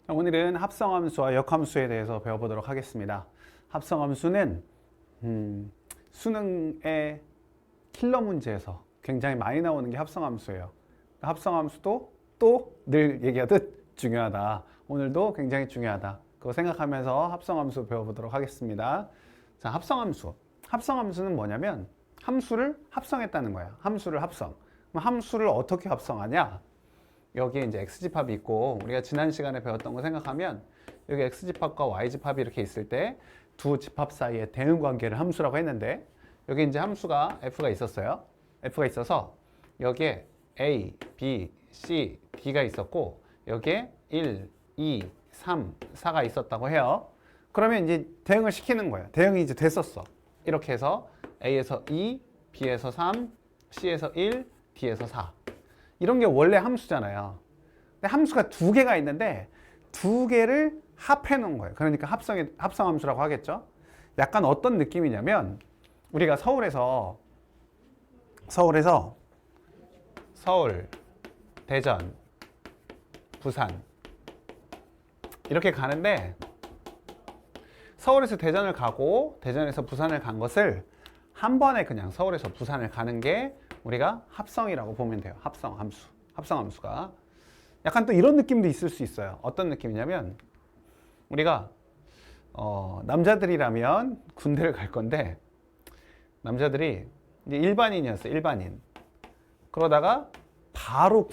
오늘은 합성함수와 역함수에 대해서 배워보도록 하겠습니다. 합성함수는 수능의 킬러 문제에서 굉장히 많이 나오는 게 합성함수예요. 합성함수도 또 늘 얘기하듯 중요하다. 오늘도 굉장히 중요하다. 그거 생각하면서 합성함수 배워보도록 하겠습니다. 자, 합성함수. 합성함수는 뭐냐면 함수를 합성했다는 거야. 함수를 합성. 그럼 함수를 어떻게 합성하냐? 여기에 이제 x집합이 있고, 우리가 지난 시간에 배웠던 거 생각하면 여기 x집합과 y집합이 이렇게 있을 때 두 집합 사이의 대응 관계를 함수라고 했는데, 여기 이제 함수가 f가 있었어요. f가 있어서 여기에 a, b, c, d가 있었고, 여기에 1, 2, 3, 4가 있었다고 해요. 그러면 이제 대응을 시키는 거예요. 대응이 이제 됐었어. 이렇게 해서 a에서 2, b에서 3, c에서 1, d에서 4. 이런 게 원래 함수잖아요. 근데 함수가 두 개가 있는데 두 개를 합해 놓은 거예요. 그러니까 합성함수라고 하겠죠. 약간 어떤 느낌이냐면, 우리가 서울, 대전, 부산 이렇게 가는데, 서울에서 대전을 가고 대전에서 부산을 간 것을 한 번에 그냥 서울에서 부산을 가는 게 우리가 합성이라고 보면 돼요. 합성함수가. 약간 또 이런 느낌도 있을 수 있어요. 어떤 느낌이냐면, 우리가 남자들이라면 군대를 갈 건데, 남자들이 이제 일반인이었어요. 일반인. 그러다가 바로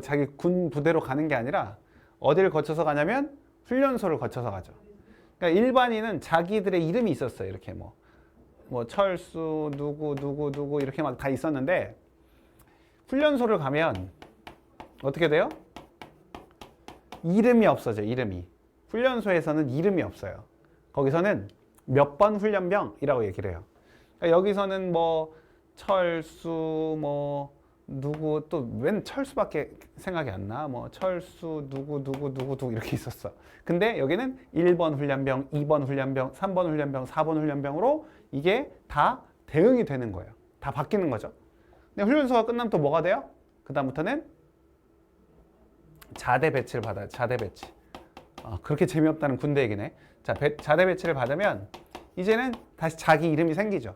자기 군 부대로 가는 게 아니라 어디를 거쳐서 가냐면 훈련소를 거쳐서 가죠. 그러니까 일반인은 자기들의 이름이 있었어요. 이렇게 뭐 철수 누구 이렇게 막 다 있었는데, 훈련소를 가면 어떻게 돼요? 이름이 없어져요. 이름이. 훈련소에서는 이름이 없어요. 거기서는 몇 번 훈련병이라고 얘기를 해요. 그러니까 여기서는 뭐 철수 누구, 또 웬 철수밖에 생각이 안 나. 철수 누구 이렇게 있었어. 근데 여기는 1번 훈련병, 2번 훈련병, 3번 훈련병, 4번 훈련병으로 이게 다 대응이 되는 거예요. 다 바뀌는 거죠. 근데 훈련소가 끝나면 또 뭐가 돼요? 그 다음부터는 자대 배치를 받아요. 자대 배치. 그렇게 재미없다는 군대 얘기네. 자, 자대 배치를 받으면 이제는 다시 자기 이름이 생기죠.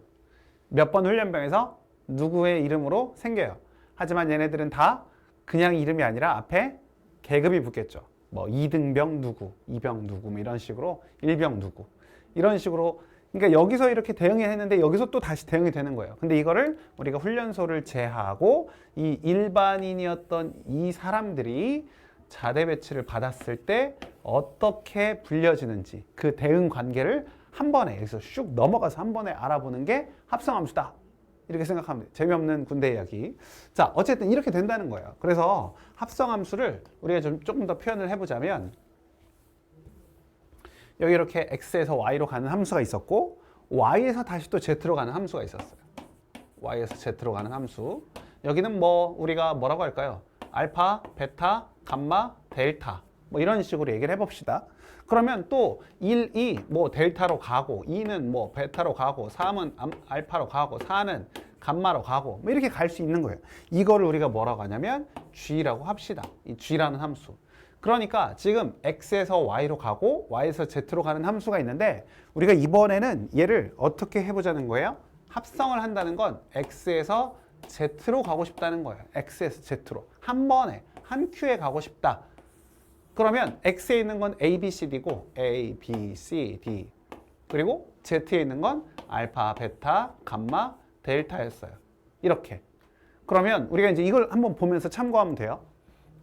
몇 번 훈련병에서 누구의 이름으로 생겨요. 하지만 얘네들은 다 그냥 이름이 아니라 앞에 계급이 붙겠죠. 뭐 2등병 누구, 2병 누구, 뭐 이런 식으로 1병 누구, 이런 식으로. 그러니까 여기서 이렇게 대응이 했는데 여기서 또 다시 대응이 되는 거예요. 근데 이거를 우리가 훈련소를 제하고 이 일반인이었던 이 사람들이 자대 배치를 받았을 때 어떻게 불려지는지, 그 대응 관계를 한 번에, 여기서 슉 넘어가서 한 번에 알아보는 게 합성함수다. 이렇게 생각하면 돼요. 재미없는 군대 이야기. 자, 어쨌든 이렇게 된다는 거예요. 그래서 합성함수를 우리가 조금 더 표현을 해보자면, 여기 이렇게 x에서 y로 가는 함수가 있었고, y에서 다시 또 z로 가는 함수가 있었어요. y에서 z로 가는 함수. 여기는 우리가 뭐라고 할까요? 알파, 베타, 감마, 델타. 이런 식으로 얘기를 해봅시다. 그러면 또 1, 2 델타로 가고, 2는 베타로 가고, 3은 알파로 가고, 4는 감마로 가고, 이렇게 갈 수 있는 거예요. 이거를 우리가 뭐라고 하냐면 g라고 합시다. 이 g라는 함수. 그러니까 지금 x에서 y로 가고 y에서 z로 가는 함수가 있는데, 우리가 이번에는 얘를 어떻게 해보자는 거예요? 합성을 한다는 건 x에서 z로 가고 싶다는 거예요. x에서 z로. 한 번에, 한 큐에 가고 싶다. 그러면 x에 있는 건 a, b, c, d고 a, b, c, d. 그리고 z에 있는 건 알파, 베타, 감마, 델타였어요. 이렇게. 그러면 우리가 이제 이걸 한번 보면서 참고하면 돼요.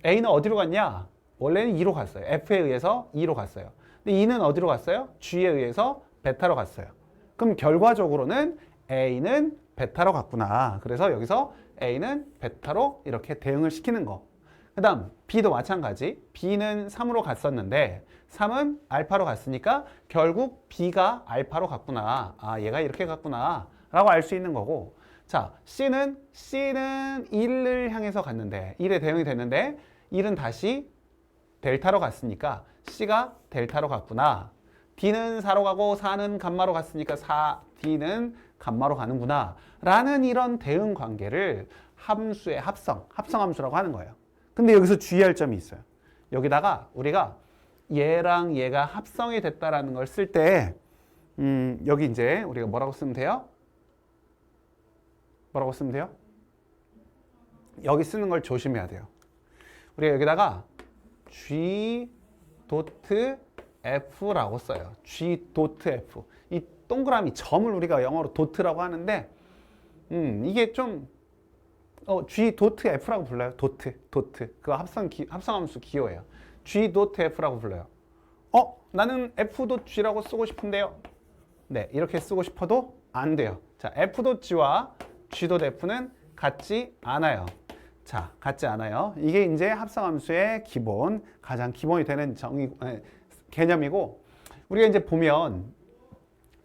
a는 어디로 갔냐? 원래는 2로 갔어요. f에 의해서 2로 갔어요. 근데 2는 어디로 갔어요? g에 의해서 베타로 갔어요. 그럼 결과적으로는 a는 베타로 갔구나. 그래서 여기서 a는 베타로 이렇게 대응을 시키는 거. 그 다음 b도 마찬가지. b는 3으로 갔었는데 3은 알파로 갔으니까 결국 b가 알파로 갔구나. 얘가 이렇게 갔구나 라고 알 수 있는 거고. 자, c는 1을 향해서 갔는데, 1에 대응이 됐는데 1은 다시 델타로 갔으니까 c가 델타로 갔구나. d는 4로 가고 4는 감마로 갔으니까 d는 감마로 가는구나 라는 이런 대응 관계를 함수의 합성함수라고 하는 거예요. 근데 여기서 주의할 점이 있어요. 여기다가 우리가 얘랑 얘가 합성이 됐다라는 걸 쓸 때 여기 이제 우리가 뭐라고 쓰면 돼요? 뭐라고 쓰면 돼요? 여기 쓰는 걸 조심해야 돼요. 우리가 여기다가 G 도트 F라고 써요. G 도트 F. 이 동그라미 점을 우리가 영어로 도트라고 하는데 이게 좀 G 도트 F라고 불러요. 도트. 그거 합성함수 기호예요. G 도트 F라고 불러요. 나는 F 도 G라고 쓰고 싶은데요. 네, 이렇게 쓰고 싶어도 안 돼요. 자, F 도 G와 G 도 F는 같지 않아요. 자, 같지 않아요. 이게 이제 합성함수의 기본, 가장 기본이 되는 개념이고, 우리가 이제 보면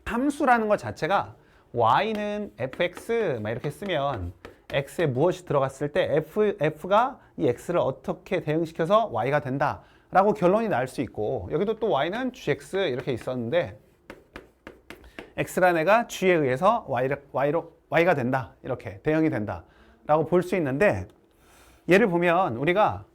함수라는 것 자체가 y는 fx 막 이렇게 쓰면 x에 무엇이 들어갔을 때 f가 이 x를 어떻게 대응시켜서 y가 된다라고 결론이 날 수 있고, 여기도 또 y는 gx 이렇게 있었는데 x라는 애가 g에 의해서 y가 된다, 이렇게 대응이 된다라고 볼 수 있는데, 예를 보면 우리가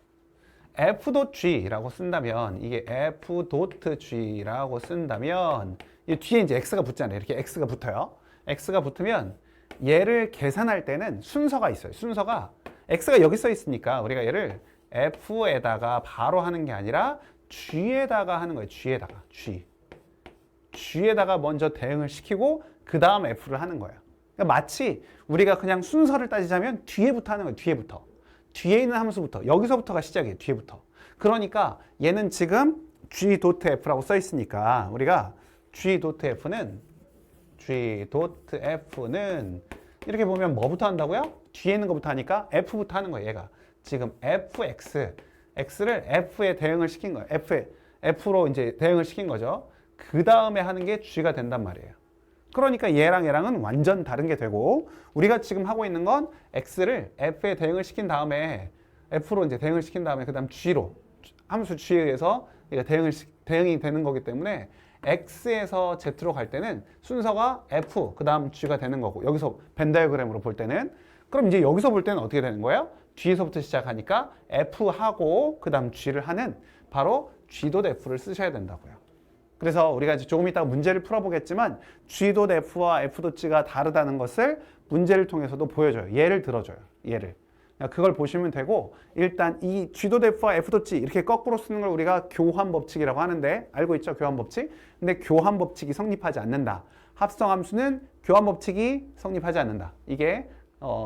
f.g라고 쓴다면, 이게 f.g라고 쓴다면 이 뒤에 이제 x가 붙잖아요. 이렇게 x가 붙어요. x가 붙으면 얘를 계산할 때는 순서가 있어요. 순서가 x가 여기 써 있으니까 우리가 얘를 f에다가 바로 하는 게 아니라 g에다가 하는 거예요. g에다가 먼저 대응을 시키고 그 다음 f를 하는 거예요. 그러니까 마치 우리가 그냥 순서를 따지자면 뒤에부터 하는 거예요. 뒤에 있는 함수부터, 여기서부터가 시작이에요. 뒤에부터. 그러니까 얘는 지금 g.f라고 써 있으니까 우리가 g.f는 이렇게 보면 뭐부터 한다고요? 뒤에 있는 것부터 하니까 f부터 하는 거예요. 얘가 지금 x를 f에 대응을 시킨 거예요. f로 이제 대응을 시킨 거죠. 그 다음에 하는 게 g가 된단 말이에요. 그러니까 얘랑은 완전 다른 게 되고, 우리가 지금 하고 있는 건 x를 f에 대응을 시킨 다음에 f로 이제 대응을 시킨 다음에 그다음 g로, 함수 g에 의해서 얘가 대응이 되는 거기 때문에 x에서 z로 갈 때는 순서가 f 그다음 g가 되는 거고, 여기서 벤 다이어그램으로 볼 때는, 그럼 이제 여기서 볼 때는 어떻게 되는 거예요? 뒤에서부터 시작하니까 f하고 그다음 g를 하는 바로 g.f를 쓰셔야 된다고요. 그래서 우리가 이제 조금 이따가 문제를 풀어보겠지만 g.f와 f.g가 다르다는 것을 문제를 통해서도 보여줘요. 예를 들어줘요. 그걸 보시면 되고, 일단 이 g.f와 f.g 이렇게 거꾸로 쓰는 걸 우리가 교환 법칙이라고 하는데, 알고 있죠? 교환 법칙. 근데 교환 법칙이 성립하지 않는다. 합성함수는 교환 법칙이 성립하지 않는다. 이게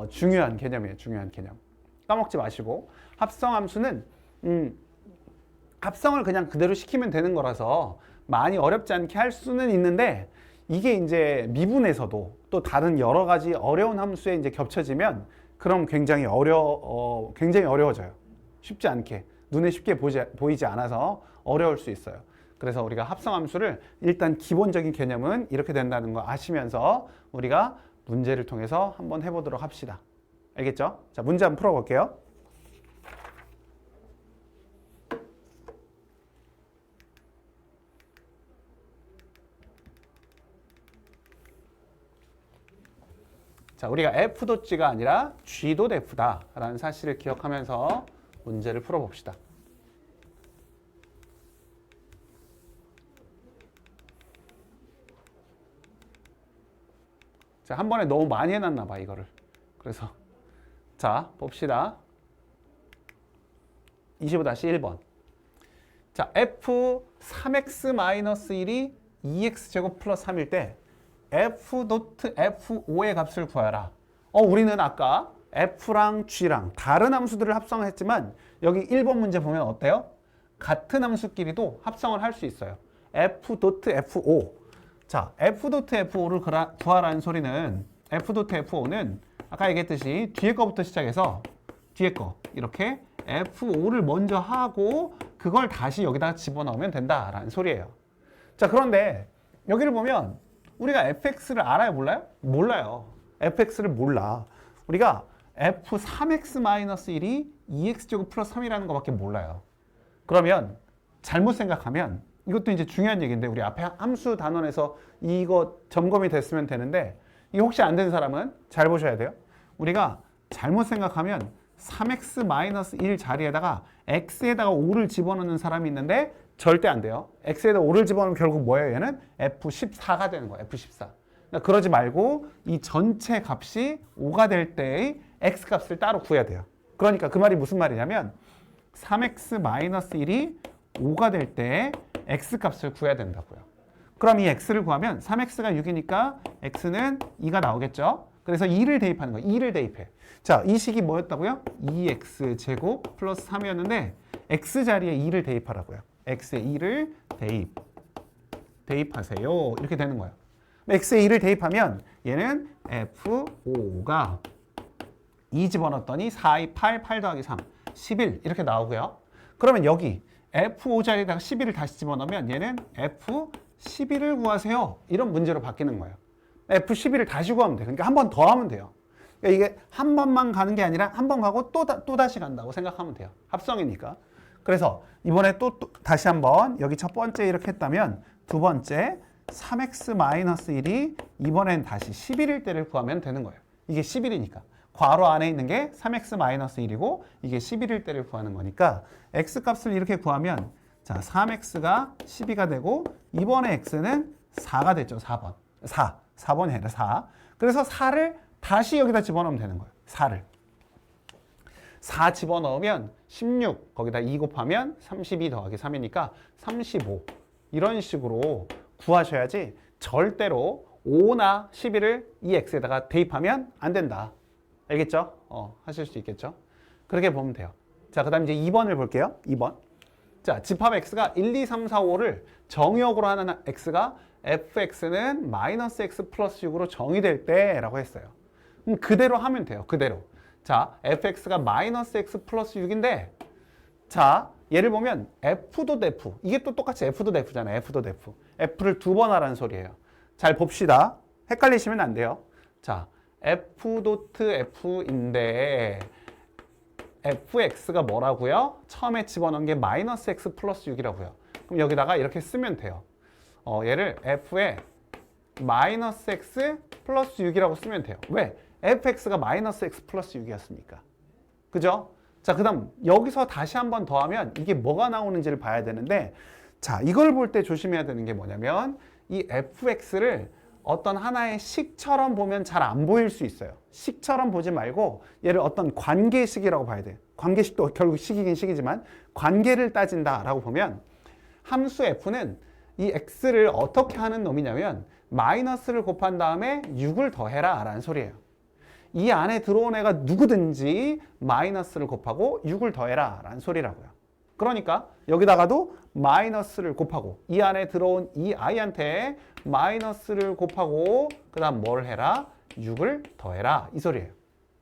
중요한 개념이에요. 중요한 개념. 까먹지 마시고, 합성함수는 합성을 그냥 그대로 시키면 되는 거라서 많이 어렵지 않게 할 수는 있는데, 이게 이제 미분에서도 또 다른 여러 가지 어려운 함수에 이제 겹쳐지면 그럼 굉장히 어려워져요. 쉽지 않게, 눈에 쉽게 보이지 않아서 어려울 수 있어요. 그래서 우리가 합성함수를 일단 기본적인 개념은 이렇게 된다는 거 아시면서 우리가 문제를 통해서 한번 해보도록 합시다. 알겠죠? 자, 문제 한번 풀어볼게요. 자, 우리가 f.g가 아니라 g.f다 라는 사실을 기억하면서 문제를 풀어봅시다. 자, 한 번에 너무 많이 해놨나 봐, 이거를. 그래서 자, 봅시다. 25-1번. 자, f 3x-1이 2x제곱 플러스 3일 때 f.f5의 값을 구하라. 우리는 아까 f랑 g랑 다른 함수들을 합성했지만 여기 1번 문제 보면 어때요? 같은 함수끼리도 합성을 할 수 있어요. f.f5. 자, f.f5를 구하라는 소리는 f.f5는 아까 얘기했듯이 뒤에 거부터 시작해서 뒤에 거 이렇게 f5를 먼저 하고 그걸 다시 여기다가 집어넣으면 된다라는 소리예요. 자, 그런데 여기를 보면 우리가 fx를 알아요? 몰라요? 몰라요. fx를 몰라. 우리가 f3x-1이 2x제곱 플러스 3이라는 것밖에 몰라요. 그러면 잘못 생각하면, 이것도 이제 중요한 얘기인데 우리 앞에 함수 단원에서 이거 점검이 됐으면 되는데, 이게 혹시 안 된 사람은 잘 보셔야 돼요. 우리가 잘못 생각하면 3x-1 자리에다가 x에다가 5를 집어넣는 사람이 있는데 절대 안 돼요. x에다 5를 집어넣으면 결국 뭐예요? 얘는 f14가 되는 거예요. f14. 그러니까 그러지 말고 이 전체 값이 5가 될 때의 x 값을 따로 구해야 돼요. 그러니까 그 말이 무슨 말이냐면 3x-1이 5가 될 때 x 값을 구해야 된다고요. 그럼 이 x를 구하면 3x가 6이니까 x는 2가 나오겠죠? 그래서 2를 대입하는 거예요. 2를 대입해. 자, 이 식이 뭐였다고요? 2x 제곱 플러스 3이었는데 x 자리에 2를 대입하라고요. x에 2를 대입하세요. 이렇게 되는 거예요. x에 2를 대입하면 얘는 f5가 2 집어넣었더니 4, 2, 8, 8 더하기 3, 11 이렇게 나오고요. 그러면 여기 f5 자리에다가 11을 다시 집어넣으면 얘는 f11을 구하세요. 이런 문제로 바뀌는 거예요. f11을 다시 구하면 돼요. 그러니까 한 번 더 하면 돼요. 그러니까 이게 한 번만 가는 게 아니라 한 번 가고 또 다시 간다고 생각하면 돼요. 합성이니까. 그래서 이번에 또 다시 한번 여기 첫 번째 이렇게 했다면 두 번째 3x-1이 이번엔 다시 11일 때를 구하면 되는 거예요. 이게 11이니까. 괄호 안에 있는 게 3x-1이고 이게 11일 때를 구하는 거니까 x 값을 이렇게 구하면 자 3x가 12가 되고 이번에 x는 4가 됐죠. 4번. 4번이 아니라 4. 그래서 4를 다시 여기다 집어넣으면 되는 거예요. 4를. 4 집어넣으면 16 거기다 2 곱하면 32 더하기 3이니까 35 이런 식으로 구하셔야지 절대로 5나 11을 이 x에다가 대입하면 안 된다. 알겠죠? 하실 수 있겠죠? 그렇게 보면 돼요. 자, 그 다음 이제 2번을 볼게요. 2번. 자, 집합 x가 1, 2, 3, 4, 5를 정의역으로 하는 x가 fx는 마이너스 x 플러스 6으로 정의될 때라고 했어요. 그대로 하면 돼요. 그대로. 자, fx가 마이너스 x 플러스 6인데 자, 예를 보면 f도 def. 이게 또 똑같이 f도 def잖아요. f도 def. f를 두 번 하라는 소리예요. 잘 봅시다. 헷갈리시면 안 돼요. 자, f.f인데 fx가 뭐라고요? 처음에 집어넣은 게 마이너스 x 플러스 6이라고요. 그럼 여기다가 이렇게 쓰면 돼요. 얘를 f에 마이너스 x 플러스 6이라고 쓰면 돼요. 왜? fx가 마이너스 x 플러스 6이었으니까. 그죠? 자, 그 다음 여기서 다시 한 번 더 하면 이게 뭐가 나오는지를 봐야 되는데 자, 이걸 볼 때 조심해야 되는 게 뭐냐면 이 fx를 어떤 하나의 식처럼 보면 잘 안 보일 수 있어요. 식처럼 보지 말고 얘를 어떤 관계식이라고 봐야 돼요. 관계식도 결국 식이긴 식이지만 관계를 따진다라고 보면 함수 f는 이 x를 어떻게 하는 놈이냐면 마이너스를 곱한 다음에 6을 더해라 라는 소리예요. 이 안에 들어온 애가 누구든지 마이너스를 곱하고 6을 더해라 라는 소리라고요. 그러니까 여기다가도 마이너스를 곱하고 이 안에 들어온 이 아이한테 마이너스를 곱하고 그 다음 뭘 해라? 6을 더해라 이 소리예요.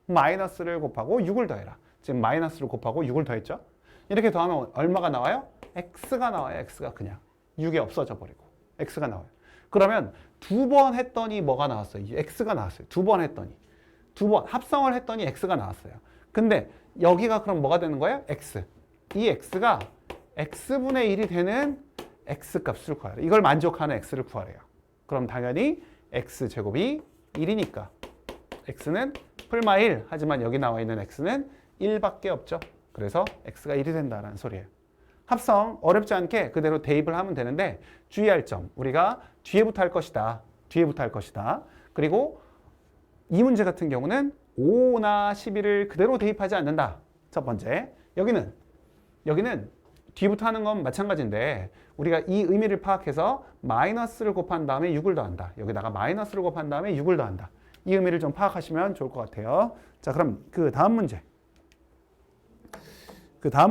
마이너스를 곱하고 6을 더해라. 지금 마이너스를 곱하고 6을 더했죠? 이렇게 더하면 얼마가 나와요? x가 나와요. x가 그냥 6이 없어져 버리고 x가 나와요. 그러면 두 번 했더니 뭐가 나왔어요? x가 나왔어요. 두 번 했더니 두 번 합성을 했더니 x가 나왔어요. 근데 여기가 그럼 뭐가 되는 거예요? x. 이 x가 x분의 1이 되는 x값을 구하래요. 이걸 만족하는 x를 구하래요. 그럼 당연히 x제곱이 1이니까 x는 풀마 1 하지만 여기 나와 있는 x는 1밖에 없죠. 그래서 x가 1이 된다는 소리예요. 합성 어렵지 않게 그대로 대입을 하면 되는데 주의할 점 우리가 뒤에부터 할 것이다. 뒤에부터 할 것이다. 그리고 이 문제 같은 경우는 5나 11을 그대로 대입하지 않는다. 첫 번째. 여기는 뒤부터 하는 건 마찬가지인데 우리가 이 의미를 파악해서 마이너스를 곱한 다음에 6을 더한다. 여기다가 마이너스를 곱한 다음에 6을 더한다. 이 의미를 좀 파악하시면 좋을 것 같아요. 자, 그럼 그 다음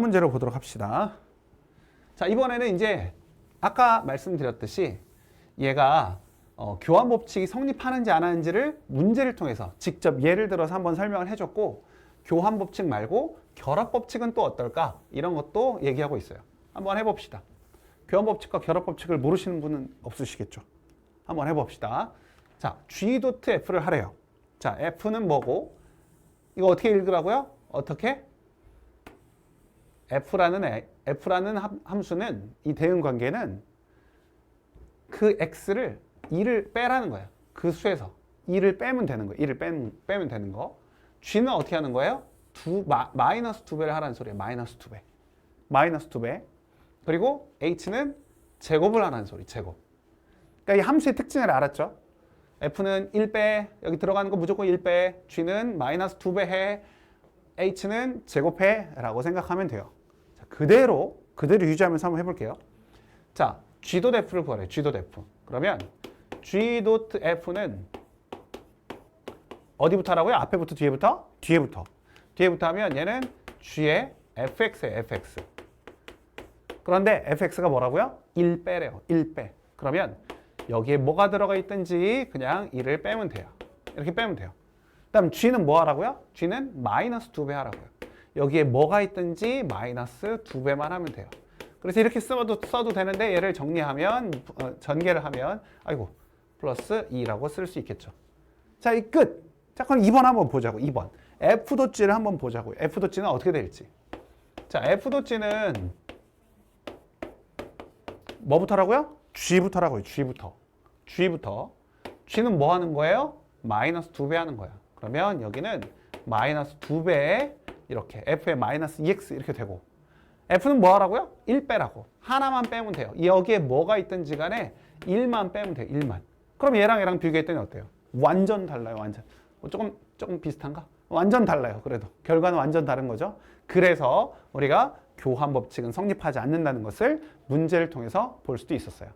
문제로 보도록 합시다. 자, 이번에는 이제 아까 말씀드렸듯이 얘가 교환 법칙이 성립하는지 안 하는지를 문제를 통해서 직접 예를 들어서 한번 설명을 해줬고 교환 법칙 말고 결합 법칙은 또 어떨까? 이런 것도 얘기하고 있어요. 한번 해봅시다. 교환 법칙과 결합 법칙을 모르시는 분은 없으시겠죠? 한번 해봅시다. 자, G.F를 하래요. 자, F는 뭐고? 이거 어떻게 읽으라고요? 어떻게? F라는 함수는 이 대응 관계는 그 X를 2를 빼라는 거예요. 그 수에서 2를 빼면 되는 거예요. 2를 빼면 되는 거. G는 어떻게 하는 거예요? 마이너스 2배를 하라는 소리예요. 마이너스 2배. 마이너스 2배. 그리고 h는 제곱을 하라는 소리. 제곱. 그러니까 이 함수의 특징을 알았죠? f는 1배, 여기 들어가는 거 무조건 1배, g는 마이너스 2배 해, h는 제곱해 라고 생각하면 돼요. 자, 그대로 유지하면서 한번 해볼게요. 자, g.f를 구하래요. g.f. 그러면 g.f는 어디부터 하라고요? 앞에부터 뒤에부터? 뒤에부터. 뒤에부터 하면 얘는 g의 fx예요. fx. 그런데 fx가 뭐라고요? 1배래요. 1배. 그러면 여기에 뭐가 들어가 있든지 그냥 1을 빼면 돼요. 이렇게 빼면 돼요. 그 다음 g는 뭐 하라고요? g는 마이너스 2배 하라고요. 여기에 뭐가 있든지 마이너스 2배만 하면 돼요. 그래서 이렇게 써도 되는데 얘를 정리하면 전개를 하면 아이고 플러스 2라고 쓸 수 있겠죠. 자, 이 끝. 자, 그럼 2번 한번 보자고. 2번. f.g를 한번 보자고요. f.g는 어떻게 될지. 자, f.g는 뭐부터라고요? g부터라고요. g부터. g는 뭐 하는 거예요? 마이너스 2배 하는 거야. 그러면 여기는 마이너스 2배 이렇게 f의 마이너스 2x 이렇게 되고 f는 뭐 하라고요? 1빼라고. 하나만 빼면 돼요. 여기에 뭐가 있든지 간에 1만 빼면 돼요. 1만. 그럼 얘랑 비교했더니 어때요? 완전 달라요. 완전. 조금 비슷한가? 완전 달라요. 그래도 결과는 완전 다른 거죠. 그래서 우리가 교환 법칙은 성립하지 않는다는 것을 문제를 통해서 볼 수도 있었어요.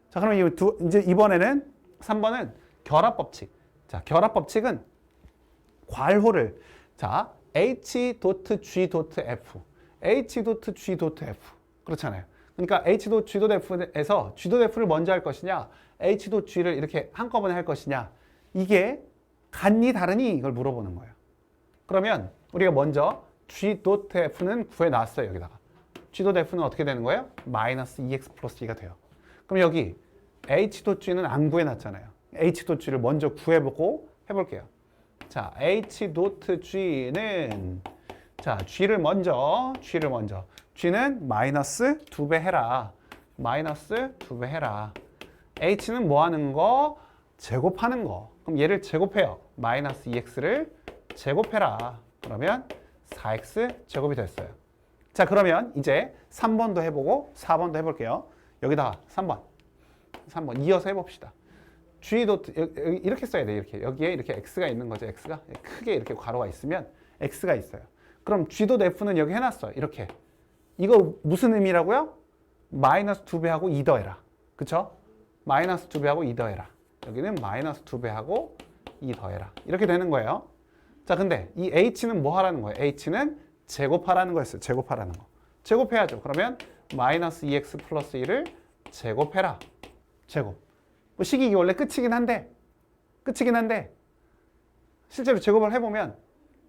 자, 그럼 이제 이번에는 3번은 결합 법칙. 자, 결합 법칙은 괄호를 자, h.g.f h.g.f 그렇잖아요. 그러니까 h.g.f에서 g.f를 먼저 할 것이냐 h.g를 이렇게 한꺼번에 할 것이냐 이게 같니 다르니 이걸 물어보는 거예요. 그러면 우리가 먼저 g.f는 구해놨어요. 여기다가 g.f는 어떻게 되는 거예요? 마이너스 2x 플러스 2가 돼요. 그럼 여기 h.g는 안 구해놨잖아요. h.g를 먼저 구해보고 해볼게요. 자, h.g는 자, g를 먼저 g는 마이너스 2배 해라. 마이너스 2배 해라. h는 뭐 하는 거? 제곱하는 거. 그럼 얘를 제곱해요. 마이너스 2x를 제곱해라. 그러면 4x 제곱이 됐어요. 자, 그러면 이제 3번도 해보고 4번도 해볼게요. 여기다가 3번 이어서 해봅시다. g 이렇게 써야 돼. 이렇게 여기에 이렇게 x가 있는 거죠. x가 크게 이렇게 괄호가 있으면 x가 있어요. 그럼 g.f는 여기 해놨어. 이렇게 이거 무슨 의미라고요? 마이너스 2배하고 2 더해라. 그쵸? 마이너스 2배하고 2 더해라. 여기는 마이너스 2배하고 2 더해라. 이렇게 되는 거예요. 자, 근데 이 h는 뭐 하라는 거예요? h는 제곱하라는 거였어요. 제곱하라는 거. 제곱해야죠. 그러면 마이너스 2x 플러스 1을 제곱해라. 제곱. 뭐 식이 원래 끝이긴 한데 실제로 제곱을 해보면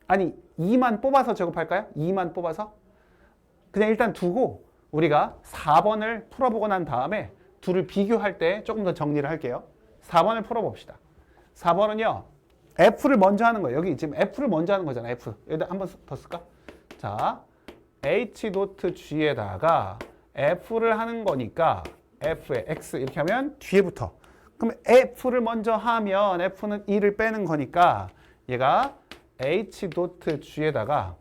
아니 2만 뽑아서 제곱할까요? 2만 뽑아서? 그냥 일단 두고 우리가 4번을 풀어보고 난 다음에 둘을 비교할 때 조금 더 정리를 할게요. 4번을 풀어봅시다. 4번은요. F를 먼저 하는 거예요. 여기 지금 F를 먼저 하는 거잖아요. F. 여기다 한 번 더 쓸까? 자, H.G에다가 F를 하는 거니까 F에 X 이렇게 하면 뒤에부터. 그럼 F를 먼저 하면 F는 2를 빼는 거니까 얘가 H.G에다가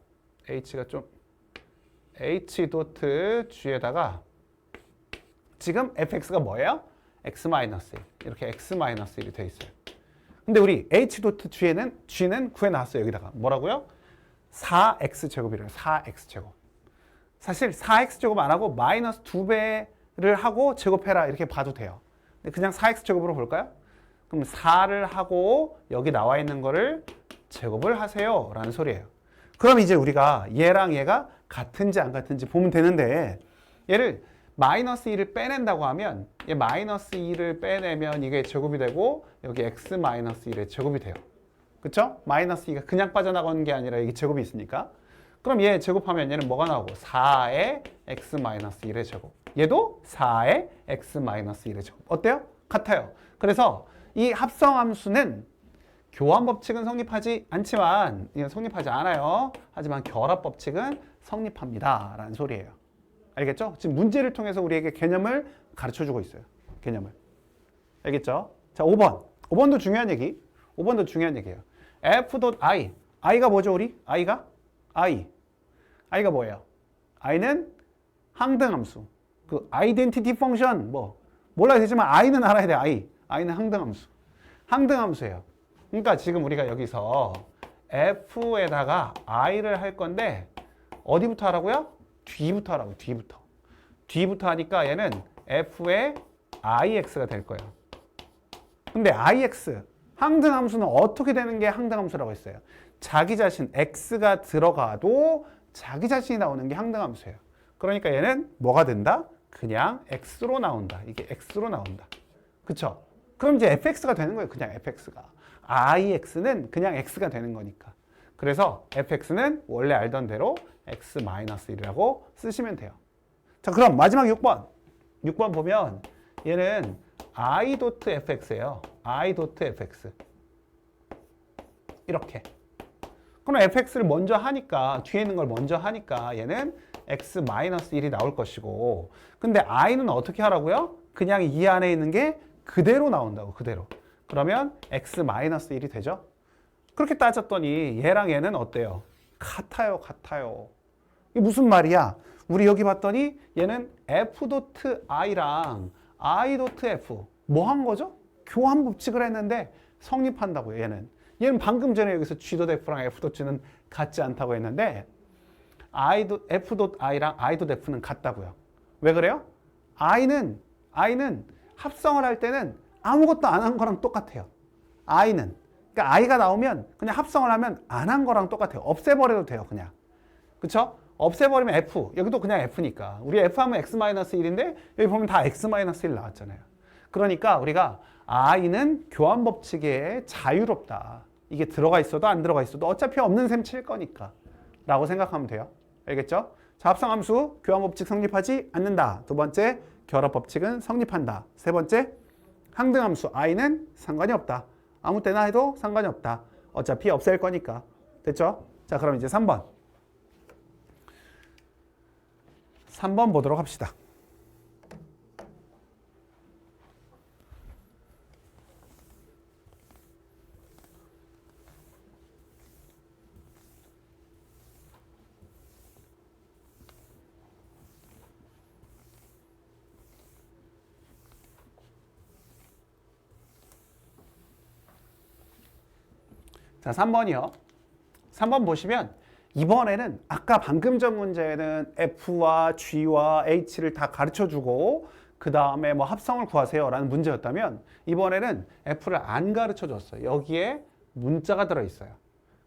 H.G에다가 지금 fx가 뭐예요? x-1 이렇게 x-1이 돼 있어요. 근데 우리 h.g는 g는 구해놨어요. 여기다가 뭐라고요? 4x제곱이래요. 4x제곱. 사실 4x제곱 안 하고 마이너스 2배를 하고 제곱해라 이렇게 봐도 돼요. 근데 그냥 4x제곱으로 볼까요? 그럼 4를 하고 여기 나와 있는 거를 제곱을 하세요 라는 소리예요. 그럼 이제 우리가 얘랑 얘가 같은지 안 같은지 보면 되는데 얘를 마이너스 2를 빼낸다고 하면 얘 마이너스 2를 빼내면 이게 제곱이 되고 여기 x 마이너스 1의 제곱이 돼요. 그쵸? 마이너스 2가 그냥 빠져나가는 게 아니라 이게 제곱이 있으니까. 그럼 얘 제곱하면 얘는 뭐가 나오고 4의 x 마이너스 1의 제곱. 얘도 4의 x 마이너스 1의 제곱. 어때요? 같아요. 그래서 이 합성함수는 교환 법칙은 성립하지 않지만 성립하지 않아요. 하지만 결합 법칙은 성립합니다. 라는 소리예요. 알겠죠? 지금 문제를 통해서 우리에게 개념을 가르쳐주고 있어요. 개념을. 알겠죠? 자, 5번. 5번도 중요한 얘기. 5번도 중요한 얘기예요. f.i. i가 뭐죠, 우리? i가? i가 뭐예요? i는 항등함수. 그 아이덴티티 펑션 몰라야 되지만 i는 알아야 돼. i는 항등함수. 항등함수예요. 그러니까 지금 우리가 여기서 f에다가 i를 할 건데 어디부터 하라고요? 뒤부터 하라고요. 뒤부터 하니까 얘는 f의 ix가 될 거예요. 근데 ix 항등함수는 어떻게 되는 게 항등함수라고 했어요? 자기 자신 x가 들어가도 자기 자신이 나오는 게 항등함수예요. 그러니까 얘는 뭐가 된다? 그냥 x로 나온다. 이게 x로 나온다. 그쵸? 그럼 이제 fx가 되는 거예요. 그냥 fx가. ix는 그냥 x가 되는 거니까. 그래서 fx는 원래 알던 대로 x-1이라고 쓰시면 돼요. 자, 그럼 마지막 6번. 6번 보면 얘는 i.fx예요. i.fx. 이렇게. 그럼 fx를 먼저 하니까, 뒤에 있는 걸 먼저 하니까 얘는 x-1이 나올 것이고, 근데 i는 어떻게 하라고요? 그냥 이 안에 있는 게 그대로 나온다고, 그대로. 그러면 x-1이 되죠? 그렇게 따졌더니 얘랑 얘는 어때요? 같아요. 이게 무슨 말이야? 우리 여기 봤더니 얘는 f.i랑 i.f 뭐 한 거죠? 교환 법칙을 했는데 성립한다고요, 얘는. 얘는 방금 전에 여기서 g.f랑 f.g는 같지 않다고 했는데 f.i랑 i.f는 같다고요. 왜 그래요? i는 합성을 할 때는 아무것도 안 한 거랑 똑같아요. i는. 그러니까 i가 나오면 그냥 합성을 하면 안 한 거랑 똑같아요. 없애버려도 돼요, 그냥. 그쵸? 없애버리면 f. 여기도 그냥 f니까. 우리 f 하면 x-1인데 여기 보면 다 x-1 나왔잖아요. 그러니까 우리가 i는 교환 법칙에 자유롭다. 이게 들어가 있어도 안 들어가 있어도 어차피 없는 셈 칠 거니까 라고 생각하면 돼요. 알겠죠? 자, 합성함수 교환 법칙 성립하지 않는다. 두 번째, 결합 법칙은 성립한다. 세 번째, 항등함수 i는 상관이 없다. 아무 때나 해도 상관이 없다. 어차피 없앨 거니까. 됐죠? 자, 그럼 이제 3번. 3번 보도록 합시다. 자, 3번이요. 3번 보시면 이번에는 아까 방금 전 문제는 F와 G와 H를 다 가르쳐주고 그 다음에 뭐 합성을 구하세요 라는 문제였다면 이번에는 F를 안 가르쳐줬어요. 여기에 문자가 들어있어요.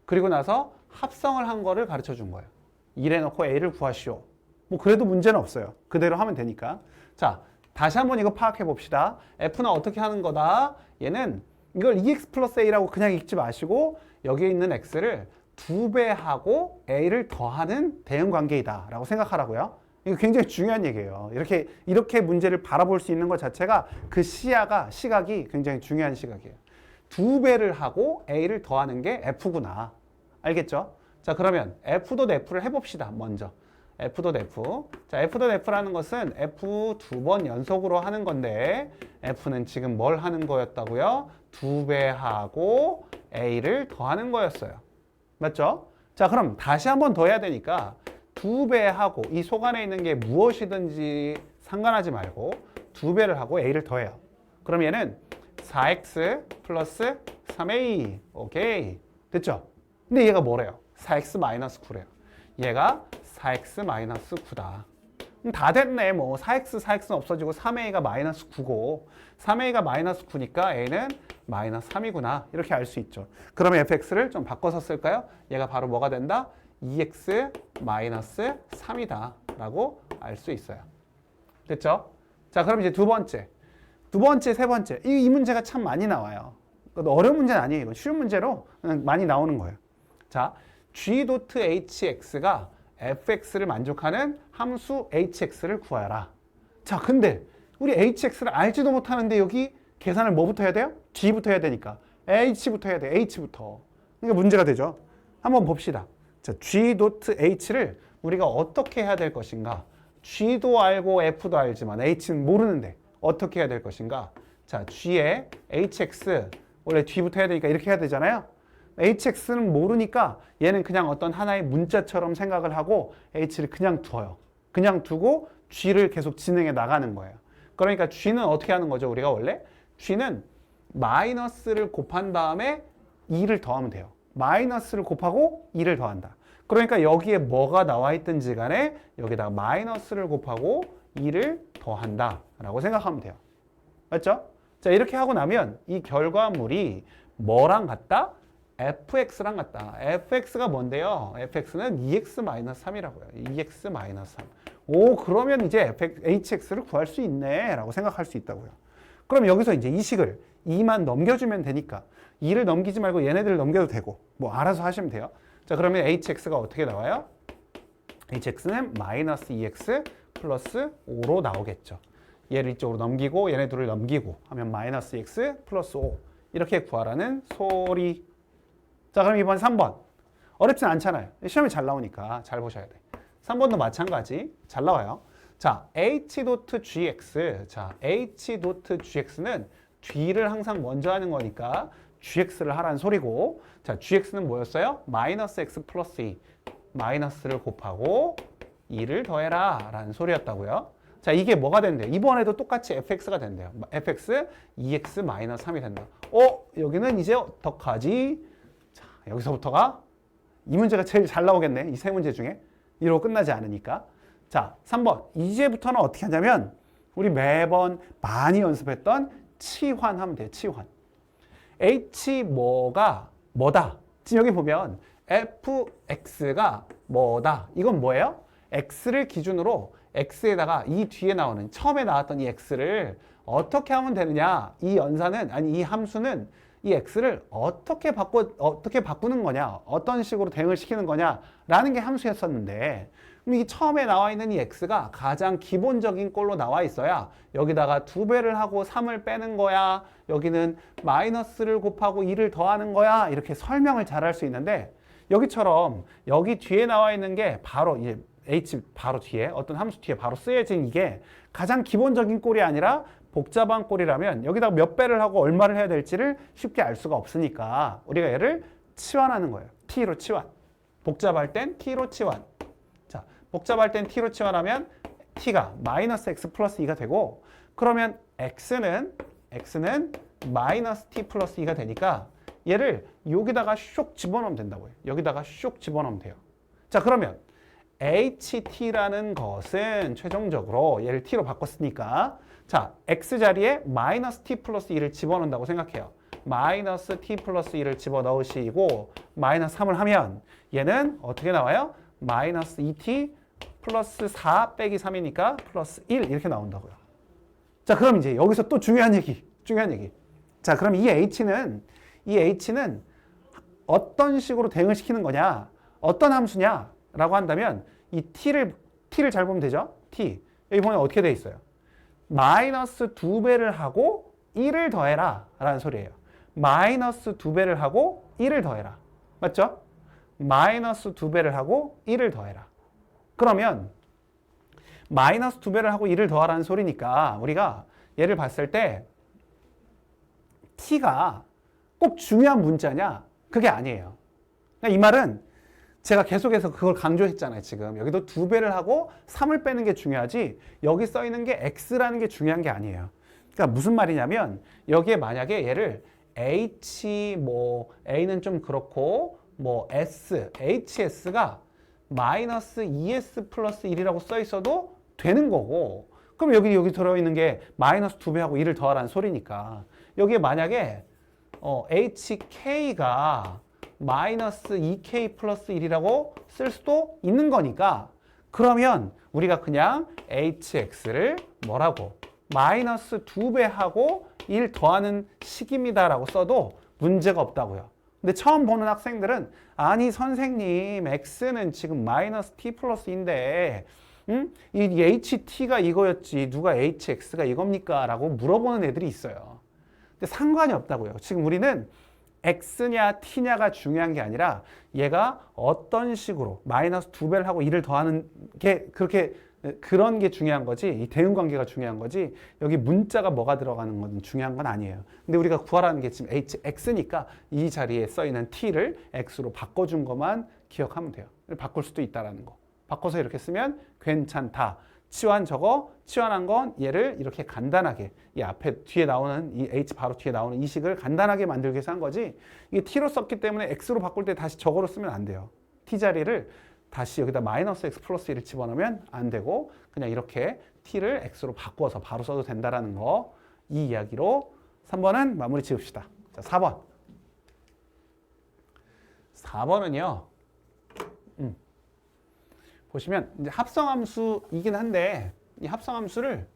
그리고 나서 합성을 한 거를 가르쳐준 거예요. 이래놓고 A를 구하시오. 뭐 그래도 문제는 없어요. 그대로 하면 되니까. 자, 다시 한번 이거 파악해 봅시다. F는 어떻게 하는 거다? 얘는 이걸 2x 플러스 a라고 그냥 읽지 마시고 여기에 있는 x를 2배하고 a를 더하는 대응관계이다 라고 생각하라고요. 이거 굉장히 중요한 얘기예요. 이렇게 문제를 바라볼 수 있는 것 자체가 그 시각이 굉장히 중요한 시각이에요. 2배를 하고 a를 더하는 게 f구나. 알겠죠? 자, 그러면 f.f를 해봅시다. 먼저. f.f. 자, f.f라는 것은 f 2번 연속으로 하는 건데 f는 지금 뭘 하는 거였다고요? 2배하고 a를 더하는 거였어요. 맞죠? 자, 그럼 다시 한번 더 해야 되니까 2배하고 이 속안에 있는 게 무엇이든지 상관하지 말고 2배를 하고 a를 더해요. 그럼 얘는 4x 플러스 3a. 오케이. 됐죠? 근데 얘가 뭐래요? 4x 마이너스 9래요. 얘가 4x 마이너스 9다. 다 됐네. 뭐 4x는 없어지고 3a가 마이너스 9고 3a가 마이너스 9니까 a는 마이너스 3이구나. 이렇게 알 수 있죠. 그러면 fx를 좀 바꿔서 쓸까요? 얘가 바로 뭐가 된다? 2x 마이너스 3이다 라고 알 수 있어요. 됐죠? 자, 그럼 이제 두 번째, 세 번째. 이 문제가 참 많이 나와요. 어려운 문제는 아니에요. 이건 쉬운 문제로 많이 나오는 거예요. 자, g.hx가 fx를 만족하는 함수 hx를 구하라. 자, 근데 우리 hx를 알지도 못하는데 여기 계산을 뭐부터 해야 돼요? g부터 해야 되니까 h부터 해야 돼. h부터. 그러니까 문제가 되죠. 한번 봅시다. 자, g.h를 우리가 어떻게 해야 될 것인가? g도 알고 f도 알지만 h는 모르는데 어떻게 해야 될 것인가? 자, g에 hx 원래 뒤부터 해야 되니까 이렇게 해야 되잖아요. hx는 모르니까 얘는 그냥 어떤 하나의 문자처럼 생각을 하고 h를 그냥 둬요. 그냥 두고 g를 계속 진행해 나가는 거예요. 그러니까 g는 어떻게 하는 거죠? 우리가 원래 g는 마이너스를 곱한 다음에 2를 더하면 돼요. 마이너스를 곱하고 2를 더한다. 그러니까 여기에 뭐가 나와 있든지 간에 여기다가 마이너스를 곱하고 2를 더한다 라고 생각하면 돼요. 맞죠? 자, 이렇게 하고 나면 이 결과물이 뭐랑 같다? fx랑 같다. fx가 뭔데요? fx는 2x-3이라고요. 2x-3. 오, 그러면 이제 hx를 구할 수 있네 라고 생각할 수 있다고요. 그럼 여기서 이제 이 식을 2만 넘겨주면 되니까 2를 넘기지 말고 얘네들을 넘겨도 되고 뭐 알아서 하시면 돼요. 자, 그러면 hx가 어떻게 나와요? hx는 마이너스 2x 플러스 5로 나오겠죠. 얘를 이쪽으로 넘기고 얘네 둘을 넘기고 하면 마이너스 x 플러스 5 이렇게 구하라는 소리. 자, 그럼 이번 3번 어렵진 않잖아요. 시험에 잘 나오니까 잘 보셔야 돼. 3번도 마찬가지 잘 나와요. 자, h.gx. 자, h.gx는 뒤를 항상 먼저 하는 거니까 gx를 하라는 소리고, 자, gx는 뭐였어요? 마이너스 x 플러스 2. 마이너스를 곱하고 2를 더해라 라는 소리였다고요. 자, 이게 뭐가 된대요? 이번에도 똑같이 fx가 된대요. fx 2x-3이 된다. 여기는 이제 어떡하지? 자, 여기서부터가 이 문제가 제일 잘 나오겠네. 이 세 문제 중에. 이러고 끝나지 않으니까. 자, 3번. 이제부터는 어떻게 하냐면 우리 매번 많이 연습했던 치환하면 돼요. 치환. h 뭐다? 지금 여기 보면 fx가 뭐다? 이건 뭐예요? x를 기준으로 x에다가 이 뒤에 나오는 처음에 나왔던 이 x를 어떻게 하면 되느냐? 이 연산은 아니 이 함수는 이 x를 어떻게 바꾸는 거냐? 어떤 식으로 대응을 시키는 거냐라는 게 함수였었는데, 그럼 이 처음에 나와 있는 이 x가 가장 기본적인 꼴로 나와 있어야 여기다가 2배를 하고 3을 빼는 거야. 여기는 마이너스를 곱하고 2를 더하는 거야. 이렇게 설명을 잘 할 수 있는데, 여기처럼 여기 뒤에 나와 있는 게 바로 이제 h 바로 뒤에 어떤 함수 뒤에 바로 쓰여진 이게 가장 기본적인 꼴이 아니라 복잡한 꼴이라면 여기다가 몇 배를 하고 얼마를 해야 될지를 쉽게 알 수가 없으니까 우리가 얘를 치환하는 거예요. t로 치환. 복잡할 땐 t로 치환. 자, 복잡할 땐 t로 치환하면 t가 마이너스 x 플러스 2가 되고, 그러면 x는 마이너스 t 플러스 2가 되니까 얘를 여기다가 쇽 집어넣으면 된다고요. 여기다가 쇽 집어넣으면 돼요. 자, 그러면 ht라는 것은 최종적으로 얘를 t로 바꿨으니까, 자, x 자리에 마이너스 t 플러스 2를 집어넣는다고 생각해요. 마이너스 t 플러스 2를 집어넣으시고 마이너스 3을 하면 얘는 어떻게 나와요? 마이너스 2t 플러스 4 빼기 3이니까 플러스 1 이렇게 나온다고요. 자, 그럼 이제 여기서 또 중요한 얘기. 자, 그럼 이 h는 어떤 식으로 대응을 시키는 거냐? 어떤 함수냐? 라고 한다면 이 t를 잘 보면 되죠? t. 여기 보면 어떻게 돼 있어요? 마이너스 2배를 하고 1을 더해라 라는 소리예요. 마이너스 2배를 하고 1을 더해라. 맞죠? 마이너스 2배를 하고 1을 더해라. 그러면 마이너스 2배를 하고 1을 더하라는 소리니까 우리가 얘를 봤을 때 t가 꼭 중요한 문자냐? 그게 아니에요. 이 말은 제가 계속해서 그걸 강조했잖아요. 지금 여기도 2배를 하고 3을 빼는 게 중요하지 여기 써 있는 게 x라는 게 중요한 게 아니에요. 그러니까 무슨 말이냐면 여기에 만약에 얘를 h a는 좀 그렇고 hs가 마이너스 2s 플러스 1이라고 써 있어도 되는 거고, 그럼 여기 들어있는 게 마이너스 2배하고 1을 더하라는 소리니까 여기에 만약에 hk가 마이너스 2k 플러스 1이라고 쓸 수도 있는 거니까, 그러면 우리가 그냥 hx를 뭐라고? 마이너스 2배하고 1 더하는 식입니다 라고 써도 문제가 없다고요. 근데 처음 보는 학생들은 아니 선생님 x는 지금 마이너스 t 플러스 2인데 이 ht가 이거였지 누가 hx가 이겁니까? 라고 물어보는 애들이 있어요. 근데 상관이 없다고요. 지금 우리는 x냐 t냐가 중요한 게 아니라 얘가 어떤 식으로 마이너스 2배를 하고 1을 더하는 게 그렇게 그런 게 중요한 거지. 이 대응 관계가 중요한 거지. 여기 문자가 뭐가 들어가는 건 중요한 건 아니에요. 근데 우리가 구하라는 게 지금 hx니까 이 자리에 써 있는 t를 x로 바꿔준 것만 기억하면 돼요. 바꿀 수도 있다라는 거. 바꿔서 이렇게 쓰면 괜찮다. 치환한 건 얘를 이렇게 간단하게 이 앞에 뒤에 나오는 이 h 바로 뒤에 나오는 이 식을 간단하게 만들기 위해서 한 거지. 이게 t로 썼기 때문에 x로 바꿀 때 다시 저거로 쓰면 안 돼요. t 자리를 다시 여기다 마이너스 x 플러스 1을 집어넣으면 안 되고 그냥 이렇게 t를 x로 바꿔서 바로 써도 된다라는 거. 이 이야기로 3번은 마무리 지읍시다. 자, 4번. 4번은요. 보시면 이제 합성함수이긴 한데 이 합성함수를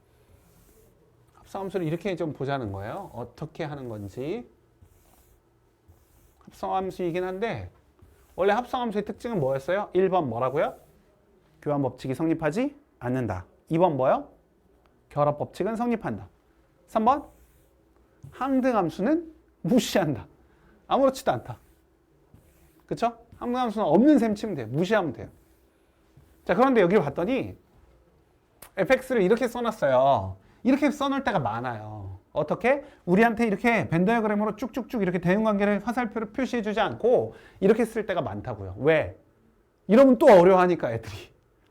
이렇게 좀 보자는 거예요. 어떻게 하는 건지. 합성함수이긴 한데 원래 합성함수의 특징은 뭐였어요? 1번 뭐라고요? 교환 법칙이 성립하지 않는다. 2번 뭐요? 결합 법칙은 성립한다. 3번 항등함수는 무시한다. 아무렇지도 않다. 그쵸? 항등함수는 없는 셈 치면 돼요. 무시하면 돼요. 자, 그런데 여기를 봤더니 fx를 이렇게 써놨어요. 이렇게 써놓을 때가 많아요. 어떻게? 우리한테 이렇게 벤 다이어그램으로 쭉쭉쭉 이렇게 대응관계를 화살표로 표시해주지 않고 이렇게 쓸 때가 많다고요. 왜? 이러면 또 어려워하니까 애들이.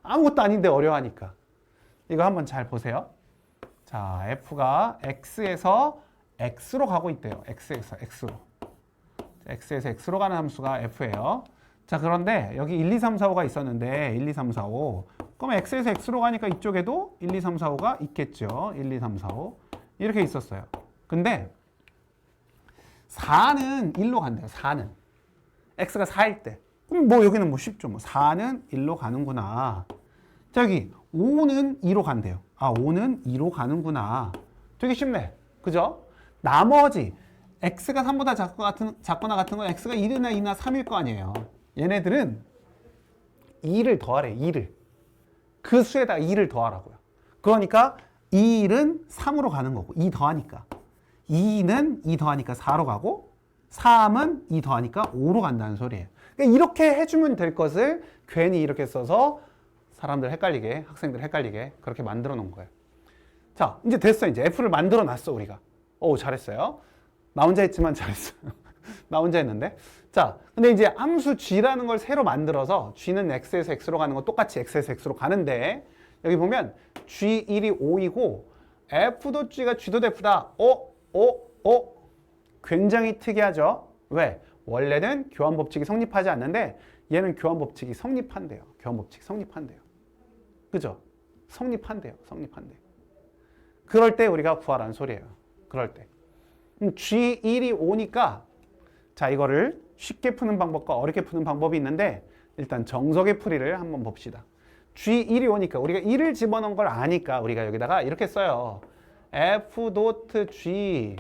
아무것도 아닌데 어려워하니까. 이거 한번 잘 보세요. 자, f가 x에서 x로 가고 있대요. x에서 x로. x에서 x로 가는 함수가 f예요. 자, 그런데 여기 1, 2, 3, 4, 5가 있었는데 1, 2, 3, 4, 5 그럼 x에서 x로 가니까 이쪽에도 1, 2, 3, 4, 5가 있겠죠. 1, 2, 3, 4, 5 이렇게 있었어요. 근데 4는 1로 간대요. 4는 x가 4일 때 그럼 뭐 여기는 뭐 쉽죠. 뭐 4는 1로 가는구나. 자, 여기 5는 2로 간대요. 아, 5는 2로 가는구나. 되게 쉽네. 그죠? 나머지 x가 3보다 작거나 같은 건 x가 1이나 2나 3일 거 아니에요. 얘네들은 2를 더하래. 2를. 그 수에다 2를 더하라고요. 그러니까 2는 3으로 가는 거고 2 더하니까 2는 2 더하니까 4로 가고 3은 2 더하니까 5로 간다는 소리예요. 그러니까 이렇게 해주면 될 것을 괜히 이렇게 써서 사람들 헷갈리게, 학생들 헷갈리게 그렇게 만들어 놓은 거예요. 자, 이제 됐어. 이제 F를 만들어 놨어, 우리가. 오, 잘했어요. 나 혼자 했지만 잘했어요. 나 혼자 했는데. 자, 근데 이제 함수 g라는 걸 새로 만들어서 g는 x에서 x로 가는 거 똑같이 x에서 x로 가는데 여기 보면 g1이 5이고 f도 g가 g도 f다. 굉장히 특이하죠? 왜? 원래는 교환 법칙이 성립하지 않는데 얘는 교환 법칙이 성립한대요. 교환 법칙이 성립한대요. 그죠? 성립한대요. 성립한대요. 그럴 때 우리가 구하라는 소리예요. 그럴 때. g1이 5니까 자, 이거를 쉽게 푸는 방법과 어렵게 푸는 방법이 있는데 일단 정석의 풀이를 한번 봅시다. g1이 오니까 우리가 1을 집어넣은 걸 아니까 우리가 여기다가 이렇게 써요. f.g1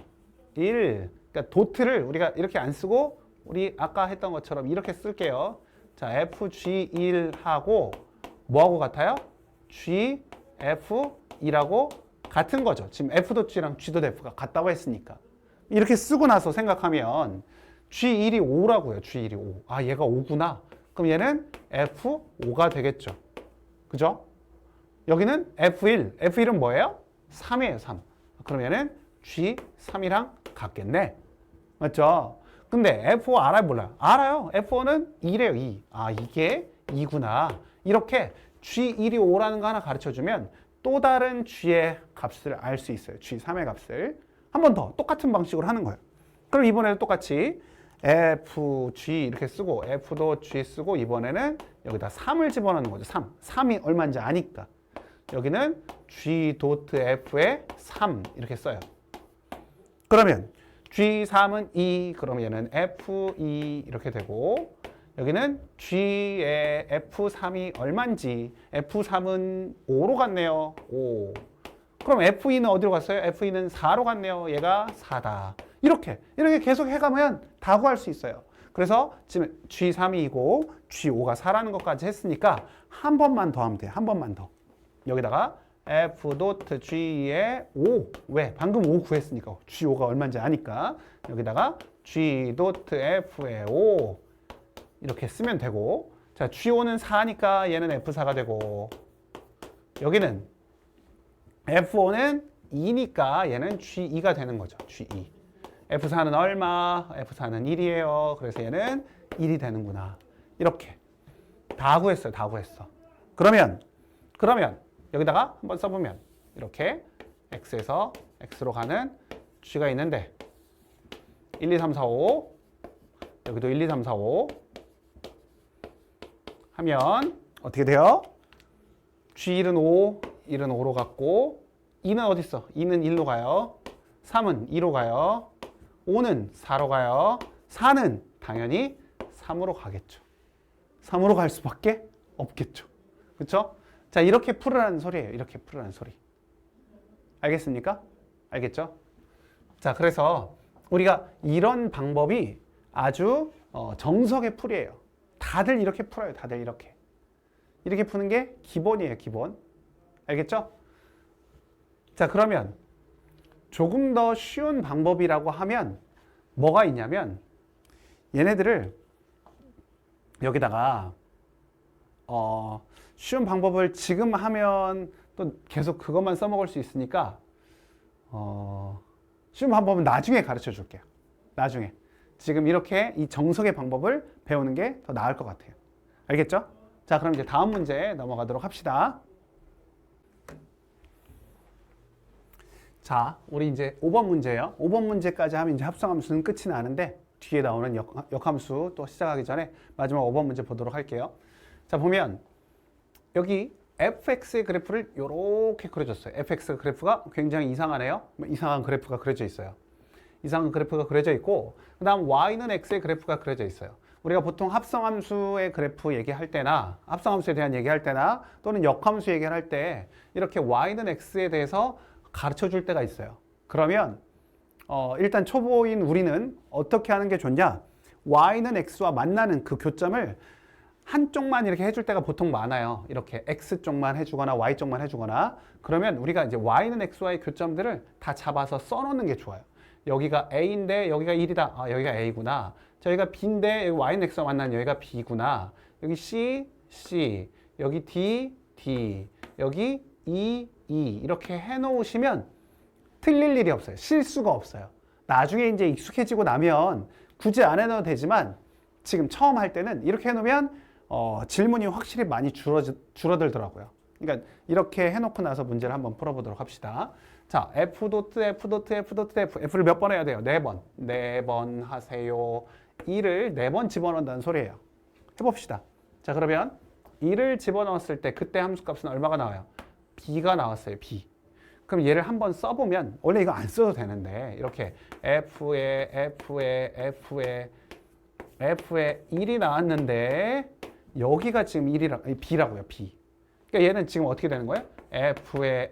그러니까 도트를 우리가 이렇게 안 쓰고 우리 아까 했던 것처럼 이렇게 쓸게요. 자, fg1하고 뭐하고 같아요? gf2라고 같은 거죠. 지금 f.g랑 g.f가 같다고 했으니까. 이렇게 쓰고 나서 생각하면 G1이 5라고요. G1이 5. 아, 얘가 5구나. 그럼 얘는 F5가 되겠죠. 그죠? 여기는 F1. F1은 뭐예요? 3이에요, 3. 그럼 얘는 G3이랑 같겠네. 맞죠? 근데 F5 알아요, 몰라요? 알아요. F5는 2래요, 2. 아, 이게 2구나. 이렇게 G1이 5라는 거 하나 가르쳐주면 또 다른 G의 값을 알 수 있어요. G3의 값을. 한 번 더 똑같은 방식으로 하는 거예요. 그럼 이번에도 똑같이 FG 이렇게 쓰고 F도 G 쓰고 이번에는 여기다 3을 집어넣는 거죠. 3. 3이 얼마인지 아니까. 여기는 G.F에 3 이렇게 써요. 그러면 G3은 2, 그러면 얘는 F2 이렇게 되고 여기는 G의 F3이 얼마인지 F3은 5로 갔네요. 5. 그럼 F2는 어디로 갔어요? F2는 4로 갔네요. 얘가 4다. 이렇게 계속 해가면 다 구할 수 있어요. 그래서 지금 G3이고 G5가 4라는 것까지 했으니까 한 번만 더 하면 돼요. 한 번만 더. 여기다가 F.G의 5. 왜? 방금 5 구했으니까. G5가 얼마인지 아니까. 여기다가 G.F의 5. 이렇게 쓰면 되고. 자, G5는 4니까 얘는 F4가 되고. 여기는 F5는 2니까 얘는 G2가 되는 거죠. G2. F4는 얼마? F4는 1이에요. 그래서 얘는 1이 되는구나. 이렇게. 다 구했어요. 다 구했어. 그러면 여기다가 한번 써보면 이렇게 X에서 X로 가는 G가 있는데 1, 2, 3, 4, 5 여기도 1, 2, 3, 4, 5 하면 어떻게 돼요? G1은 5, 1은 5로 갔고 2는 어디 있어? 2는 1로 가요. 3은 2로 가요. 5는 4로 가요. 4는 당연히 3으로 가겠죠. 3으로 갈 수밖에 없겠죠. 그렇죠? 자, 이렇게 풀으라는 소리예요. 이렇게 풀으라는 소리. 알겠습니까? 알겠죠? 자, 그래서 우리가 이런 방법이 아주 정석의 풀이에요. 다들 이렇게 풀어요. 다들 이렇게. 이렇게 푸는 게 기본이에요. 기본. 알겠죠? 자, 그러면 조금 더 쉬운 방법이라고 하면 뭐가 있냐면 얘네들을 여기다가 쉬운 방법을 지금 하면 또 계속 그것만 써먹을 수 있으니까 쉬운 방법은 나중에 가르쳐 줄게요. 나중에. 지금 이렇게 이 정석의 방법을 배우는 게 더 나을 것 같아요. 알겠죠? 자, 그럼 이제 다음 문제 넘어가도록 합시다. 자, 우리 이제 5번 문제예요. 5번 문제까지 하면 이제 합성함수는 끝이 나는데 뒤에 나오는 역함수 또 시작하기 전에 마지막 5번 문제 보도록 할게요. 자, 보면 여기 fx의 그래프를 이렇게 그려줬어요. fx 그래프가 굉장히 이상하네요. 이상한 그래프가 그려져 있어요. 이상한 그래프가 그려져 있고 그 다음 y는 x의 그래프가 그려져 있어요. 우리가 보통 합성함수의 그래프 얘기할 때나 합성함수에 대한 얘기할 때나 또는 역함수 얘기할 때 이렇게 y는 x에 대해서 가르쳐 줄 때가 있어요. 그러면 일단 초보인 우리는 어떻게 하는 게 좋냐? y는 x와 만나는 그 교점을 한쪽만 이렇게 해줄 때가 보통 많아요. 이렇게 x쪽만 해주거나 y쪽만 해주거나 그러면 우리가 이제 y는 x와의 교점들을 다 잡아서 써놓는 게 좋아요. 여기가 a인데 여기가 1이다. 아, 여기가 a구나. 저기가 b인데 여기 y는 x와 만나는 여기가 b구나. 여기 c, c, 여기 d, d, 여기 e, e 이렇게 해놓으시면 틀릴 일이 없어요. 실수가 없어요. 나중에 이제 익숙해지고 나면 굳이 안 해도 되지만 지금 처음 할 때는 이렇게 해놓으면 질문이 확실히 많이 줄어들더라고요. 그러니까 이렇게 해놓고 나서 문제를 한번 풀어보도록 합시다. 자, F 도트 F 도트 F 도트 F F를 몇 번 해야 돼요? 4번. 4번 하세요. 2를 4번 집어넣는다는 소리예요. 해봅시다. 자, 그러면 2를 집어넣었을 때 그때 함수값은 얼마가 나와요? B가 나왔어요. B. 그럼 얘를 한번 써보면 원래 이거 안 써도 되는데 이렇게 F에 1이 나왔는데 여기가 지금 1이라, B라고요. B. 그러니까 얘는 지금 어떻게 되는 거예요? F에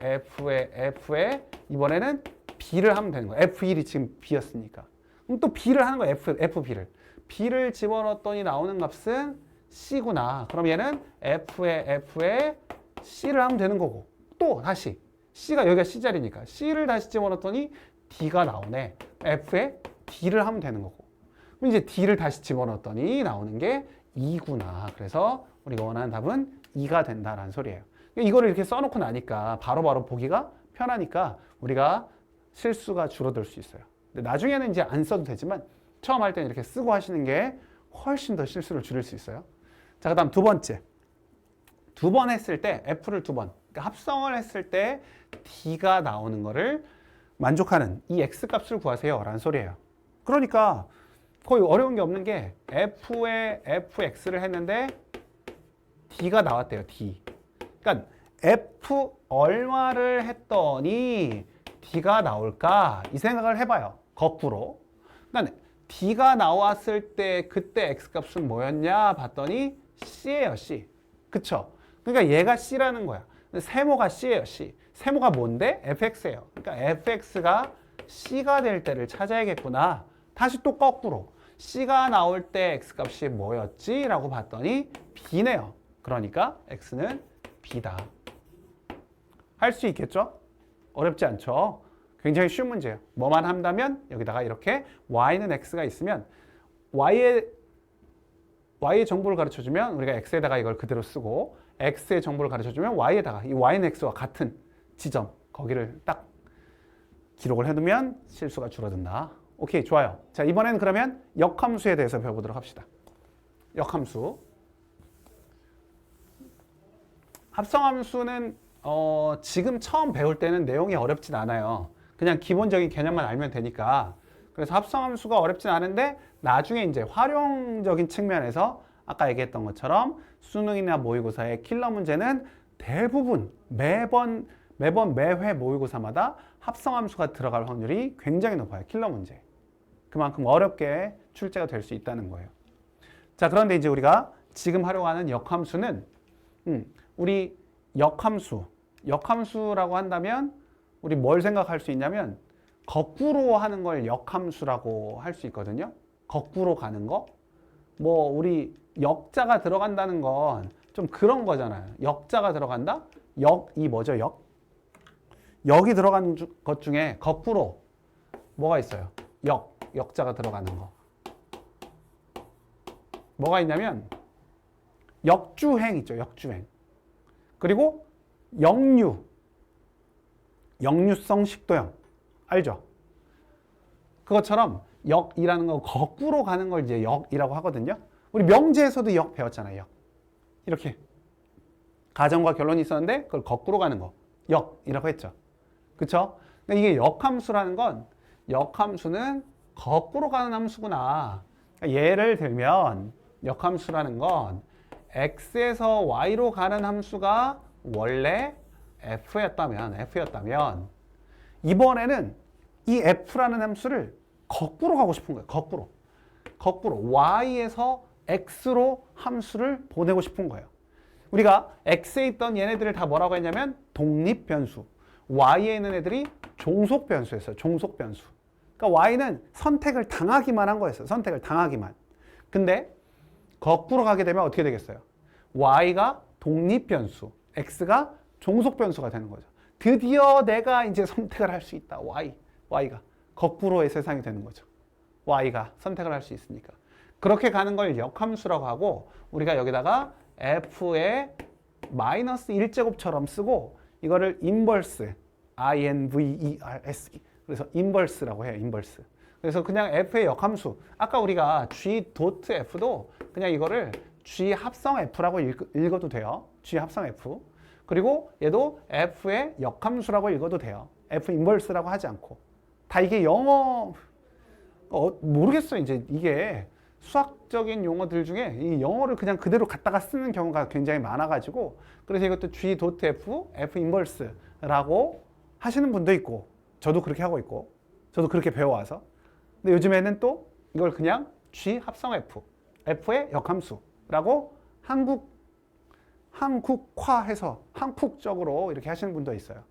이번에는 B를 하면 되는 거예요. F1이 지금 B였으니까. 그럼 또 B를 하는 거예요. FB를. B를 집어넣었더니 나오는 값은 C구나. 그럼 얘는 F에 C를 하면 되는 거고 또 다시 C가 여기가 C자리니까 C를 다시 집어넣었더니 D가 나오네. F에 D를 하면 되는 거고 그럼 이제 D를 다시 집어넣었더니 나오는 게 2구나. 그래서 우리가 원하는 답은 2가 된다라는 소리예요. 이거를 이렇게 써놓고 나니까 바로바로 보기가 편하니까 우리가 실수가 줄어들 수 있어요. 근데 나중에는 이제 안 써도 되지만 처음 할 때는 이렇게 쓰고 하시는 게 훨씬 더 실수를 줄일 수 있어요. 자, 그 다음 두 번째. 2번 했을 때 F를 2번. 그러니까 합성을 했을 때 D가 나오는 거를 만족하는 이 X 값을 구하세요 라는 소리예요. 그러니까 거의 어려운 게 없는 게 F에 FX를 했는데 D가 나왔대요. D. 그러니까 F 얼마를 했더니 D가 나올까? 이 생각을 해봐요. 거꾸로. 그러니까 D가 나왔을 때 그때 X값은 뭐였냐? 봤더니 C예요. C. 그쵸? 그러니까 얘가 C라는 거야. 세모가 C예요. C. 세모가 뭔데? FX예요. 그러니까 FX가 C가 될 때를 찾아야겠구나. 다시 또 거꾸로. C가 나올 때 X값이 뭐였지? 라고 봤더니 B네요. 그러니까 X는 B다. 할 수 있겠죠? 어렵지 않죠? 굉장히 쉬운 문제예요. 뭐만 한다면 여기다가 이렇게 Y는 X가 있으면 Y의 정보를 가르쳐주면 우리가 X에다가 이걸 그대로 쓰고 x의 정보를 가르쳐주면 y에다가 이 y는 x와 같은 지점 거기를 딱 기록을 해두면 실수가 줄어든다. 오케이, 좋아요. 자, 이번에는 그러면 역함수에 대해서 배워보도록 합시다. 역함수. 합성함수는 지금 처음 배울 때는 내용이 어렵진 않아요. 그냥 기본적인 개념만 알면 되니까. 그래서 합성함수가 어렵진 않은데 나중에 이제 활용적인 측면에서 아까 얘기했던 것처럼 수능이나 모의고사의 킬러 문제는 대부분 매회 모의고사마다 합성함수가 들어갈 확률이 굉장히 높아요. 킬러 문제. 그만큼 어렵게 출제가 될 수 있다는 거예요. 자, 그런데 이제 우리가 지금 활용하는 역함수는 우리 역함수라고 한다면 우리 뭘 생각할 수 있냐면 거꾸로 하는 걸 역함수라고 할 수 있거든요. 거꾸로 가는 거. 뭐 우리 역자가 들어간다는 건 좀 그런 거잖아요. 역자가 들어간다? 역이 뭐죠? 역이 들어간 것 중에 거꾸로 뭐가 있어요? 역자가 들어가는 거. 뭐가 있냐면 역주행 있죠. 역주행. 그리고 역류성 식도염. 알죠? 그것처럼 역이라는 거 거꾸로 가는 걸 이제 역이라고 하거든요. 우리 명제에서도 역 배웠잖아요. 역. 이렇게 가정과 결론이 있었는데 그걸 거꾸로 가는 거. 역이라고 했죠. 그쵸? 그러니까 이게 역함수라는 건 역함수는 거꾸로 가는 함수구나. 그러니까 예를 들면 역함수라는 건 x에서 y로 가는 함수가 원래 f였다면 이번에는 이 f라는 함수를 거꾸로 가고 싶은 거예요. 거꾸로 y에서 x로 함수를 보내고 싶은 거예요. 우리가 x에 있던 얘네들을 다 뭐라고 했냐면 독립변수, y에 있는 애들이 종속변수였어요. 종속변수. 그러니까 y는 선택을 당하기만 한 거였어요. 선택을 당하기만. 근데 거꾸로 가게 되면 어떻게 되겠어요? y가 독립변수, x가 종속변수가 되는 거죠. 드디어 내가 이제 선택을 할 수 있다. y가 거꾸로의 세상이 되는 거죠. y가 선택을 할 수 있으니까. 그렇게 가는 걸 역함수라고 하고 우리가 여기다가 f의 마이너스 1제곱처럼 쓰고 이거를 인버스, inverse. 그래서 인버스라고 해요. 인버스. 그래서 그냥 f의 역함수. 아까 우리가 g.f도 그냥 이거를 g 합성 f라고 읽어도 돼요. g 합성 f. 그리고 얘도 f의 역함수라고 읽어도 돼요. f 인버스라고 하지 않고. 다 이게 영어 모르겠어요. 이제 이게 수학적인 용어들 중에 이 영어를 그냥 그대로 갖다가 쓰는 경우가 굉장히 많아가지고 그래서 이것도 g.f, f 인버스라고 하시는 분도 있고 저도 그렇게 하고 있고 저도 그렇게 배워와서 근데 요즘에는 또 이걸 그냥 g 합성 f, f의 역함수라고 한국화해서 한국적으로 이렇게 하시는 분도 있어요.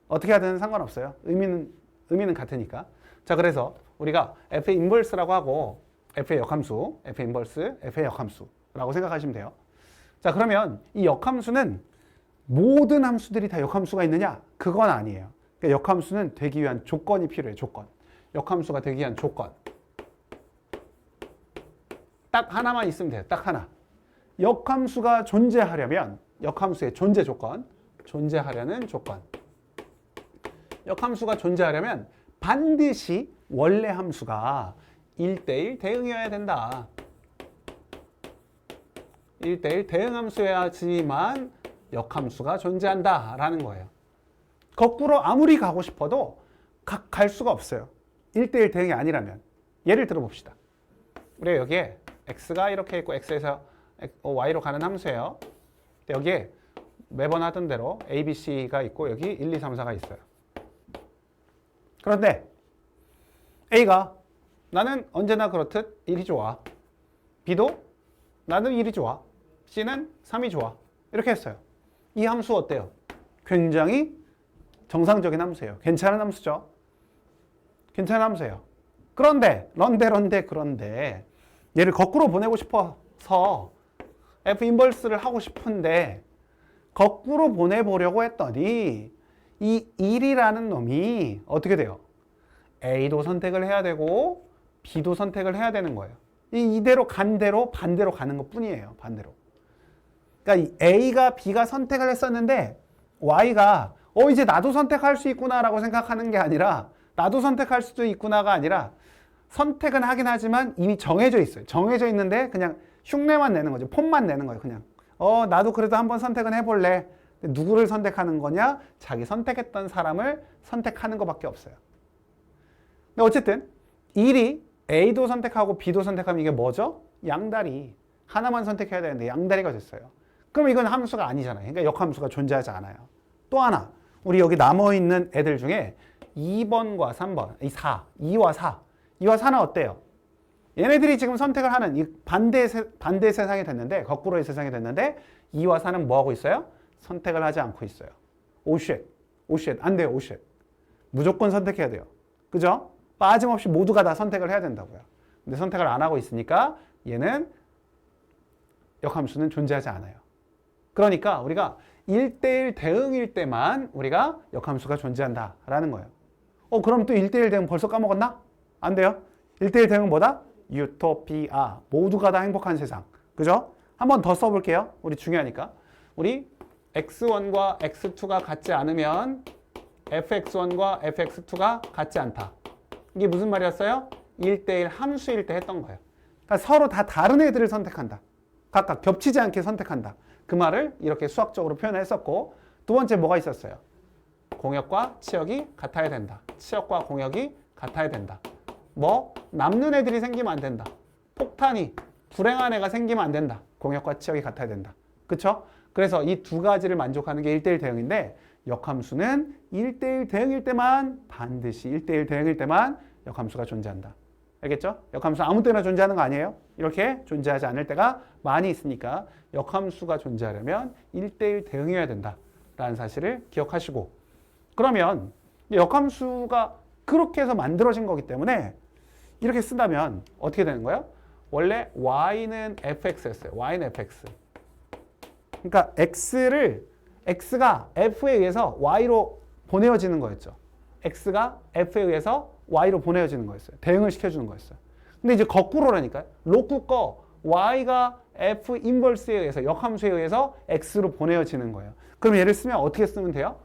어떻게 하든 상관없어요. 의미는 같으니까. 자, 그래서 우리가 f 인버스라고 하고 f의 역함수, f 인버스, f의 역함수라고 생각하시면 돼요. 자, 그러면 이 역함수는 모든 함수들이 다 역함수가 있느냐? 그건 아니에요. 그러니까 역함수는 되기 위한 조건이 필요해요. 조건. 역함수가 되기 위한 조건. 딱 하나만 있으면 돼요. 딱 하나. 역함수가 존재하려면 역함수의 존재 조건, 존재하려는 조건. 역함수가 존재하려면 반드시 원래 함수가 1대1 대응이어야 된다. 1대1 대응함수여야지만 역함수가 존재한다라는 거예요. 거꾸로 아무리 가고 싶어도 갈 수가 없어요. 1대1 대응이 아니라면. 예를 들어 봅시다. 우리가 여기에 x가 이렇게 있고 x에서 y로 가는 함수예요. 여기에 매번 하던 대로 a, b, c가 있고 여기 1, 2, 3, 4가 있어요. 그런데 a가 나는 언제나 그렇듯 1이 좋아. b도 나는 1이 좋아. c는 3이 좋아. 이렇게 했어요. 이 함수 어때요? 굉장히 정상적인 함수예요. 괜찮은 함수죠. 괜찮은 함수예요. 그런데 얘를 거꾸로 보내고 싶어서 f 인버스를 하고 싶은데 거꾸로 보내보려고 했더니 이 1이라는 놈이 어떻게 돼요? A도 선택을 해야 되고 B도 선택을 해야 되는 거예요. 이대로 간 대로 반대로 가는 것 뿐이에요. 반대로. 그러니까 A가 B가 선택을 했었는데 Y가 이제 나도 선택할 수 있구나라고 생각하는 게 아니라 나도 선택할 수도 있구나가 아니라 선택은 하긴 하지만 이미 정해져 있어요. 정해져 있는데 그냥 흉내만 내는 거죠. 폼만 내는 거예요. 그냥 나도 그래도 한번 선택은 해볼래. 누구를 선택하는 거냐? 자기 선택했던 사람을 선택하는 것밖에 없어요. 근데 어쨌든 1이 A도 선택하고 B도 선택하면 이게 뭐죠? 양다리. 하나만 선택해야 되는데 양다리가 됐어요. 그럼 이건 함수가 아니잖아요. 그러니까 역함수가 존재하지 않아요. 또 하나, 우리 여기 남아있는 애들 중에 2번과 3번, 이 4, 2와 4. 2와 4는 어때요? 얘네들이 지금 선택을 하는 이 반대 세상이 됐는데, 거꾸로의 세상이 됐는데 2와 4는 뭐 하고 있어요? 선택을 하지 않고 있어요. 오쉣. 안 돼요, 오쉣. 무조건 선택해야 돼요. 그죠? 빠짐없이 모두가 다 선택을 해야 된다고요. 근데 선택을 안 하고 있으니까 얘는 역함수는 존재하지 않아요. 그러니까 우리가 1대1 대응일 때만 우리가 역함수가 존재한다라는 거예요. 그럼 또 1대1 대응 벌써 까먹었나? 안 돼요. 1대1 대응은 뭐다? 유토피아. 모두가 다 행복한 세상. 그죠? 한 번 더 써볼게요. 우리 중요하니까. 우리 x1과 x2가 같지 않으면 fx1과 fx2가 같지 않다. 이게 무슨 말이었어요? 1대1 함수일 때 했던 거예요. 그러니까 서로 다 다른 애들을 선택한다. 각각 겹치지 않게 선택한다. 그 말을 이렇게 수학적으로 표현했었고, 두 번째 뭐가 있었어요? 공역과 치역이 같아야 된다. 치역과 공역이 같아야 된다. 남는 애들이 생기면 안 된다. 폭탄이 불행한 애가 생기면 안 된다. 공역과 치역이 같아야 된다. 그쵸? 그래서 이 두 가지를 만족하는 게 1대1 대응인데, 역함수는 1대1 대응일 때만, 반드시 1대1 대응일 때만 역함수가 존재한다. 알겠죠? 역함수 아무 때나 존재하는 거 아니에요? 이렇게 존재하지 않을 때가 많이 있으니까 역함수가 존재하려면 1대1 대응해야 된다라는 사실을 기억하시고, 그러면 역함수가 그렇게 해서 만들어진 거기 때문에 이렇게 쓴다면 어떻게 되는 거예요? 원래 y는 fx였어요. y는 fx. 그러니까 x가 f에 의해서 y로 보내어지는 거였죠. x가 f에 의해서 y로 보내어지는 거였어요. 대응을 시켜주는 거였어요. 근데 이제 거꾸로라니까요. 로쿠 거 y가 f 인버스에 의해서, 역함수에 의해서 x로 보내어지는 거예요. 그럼 얘를 쓰면 어떻게 쓰면 돼요?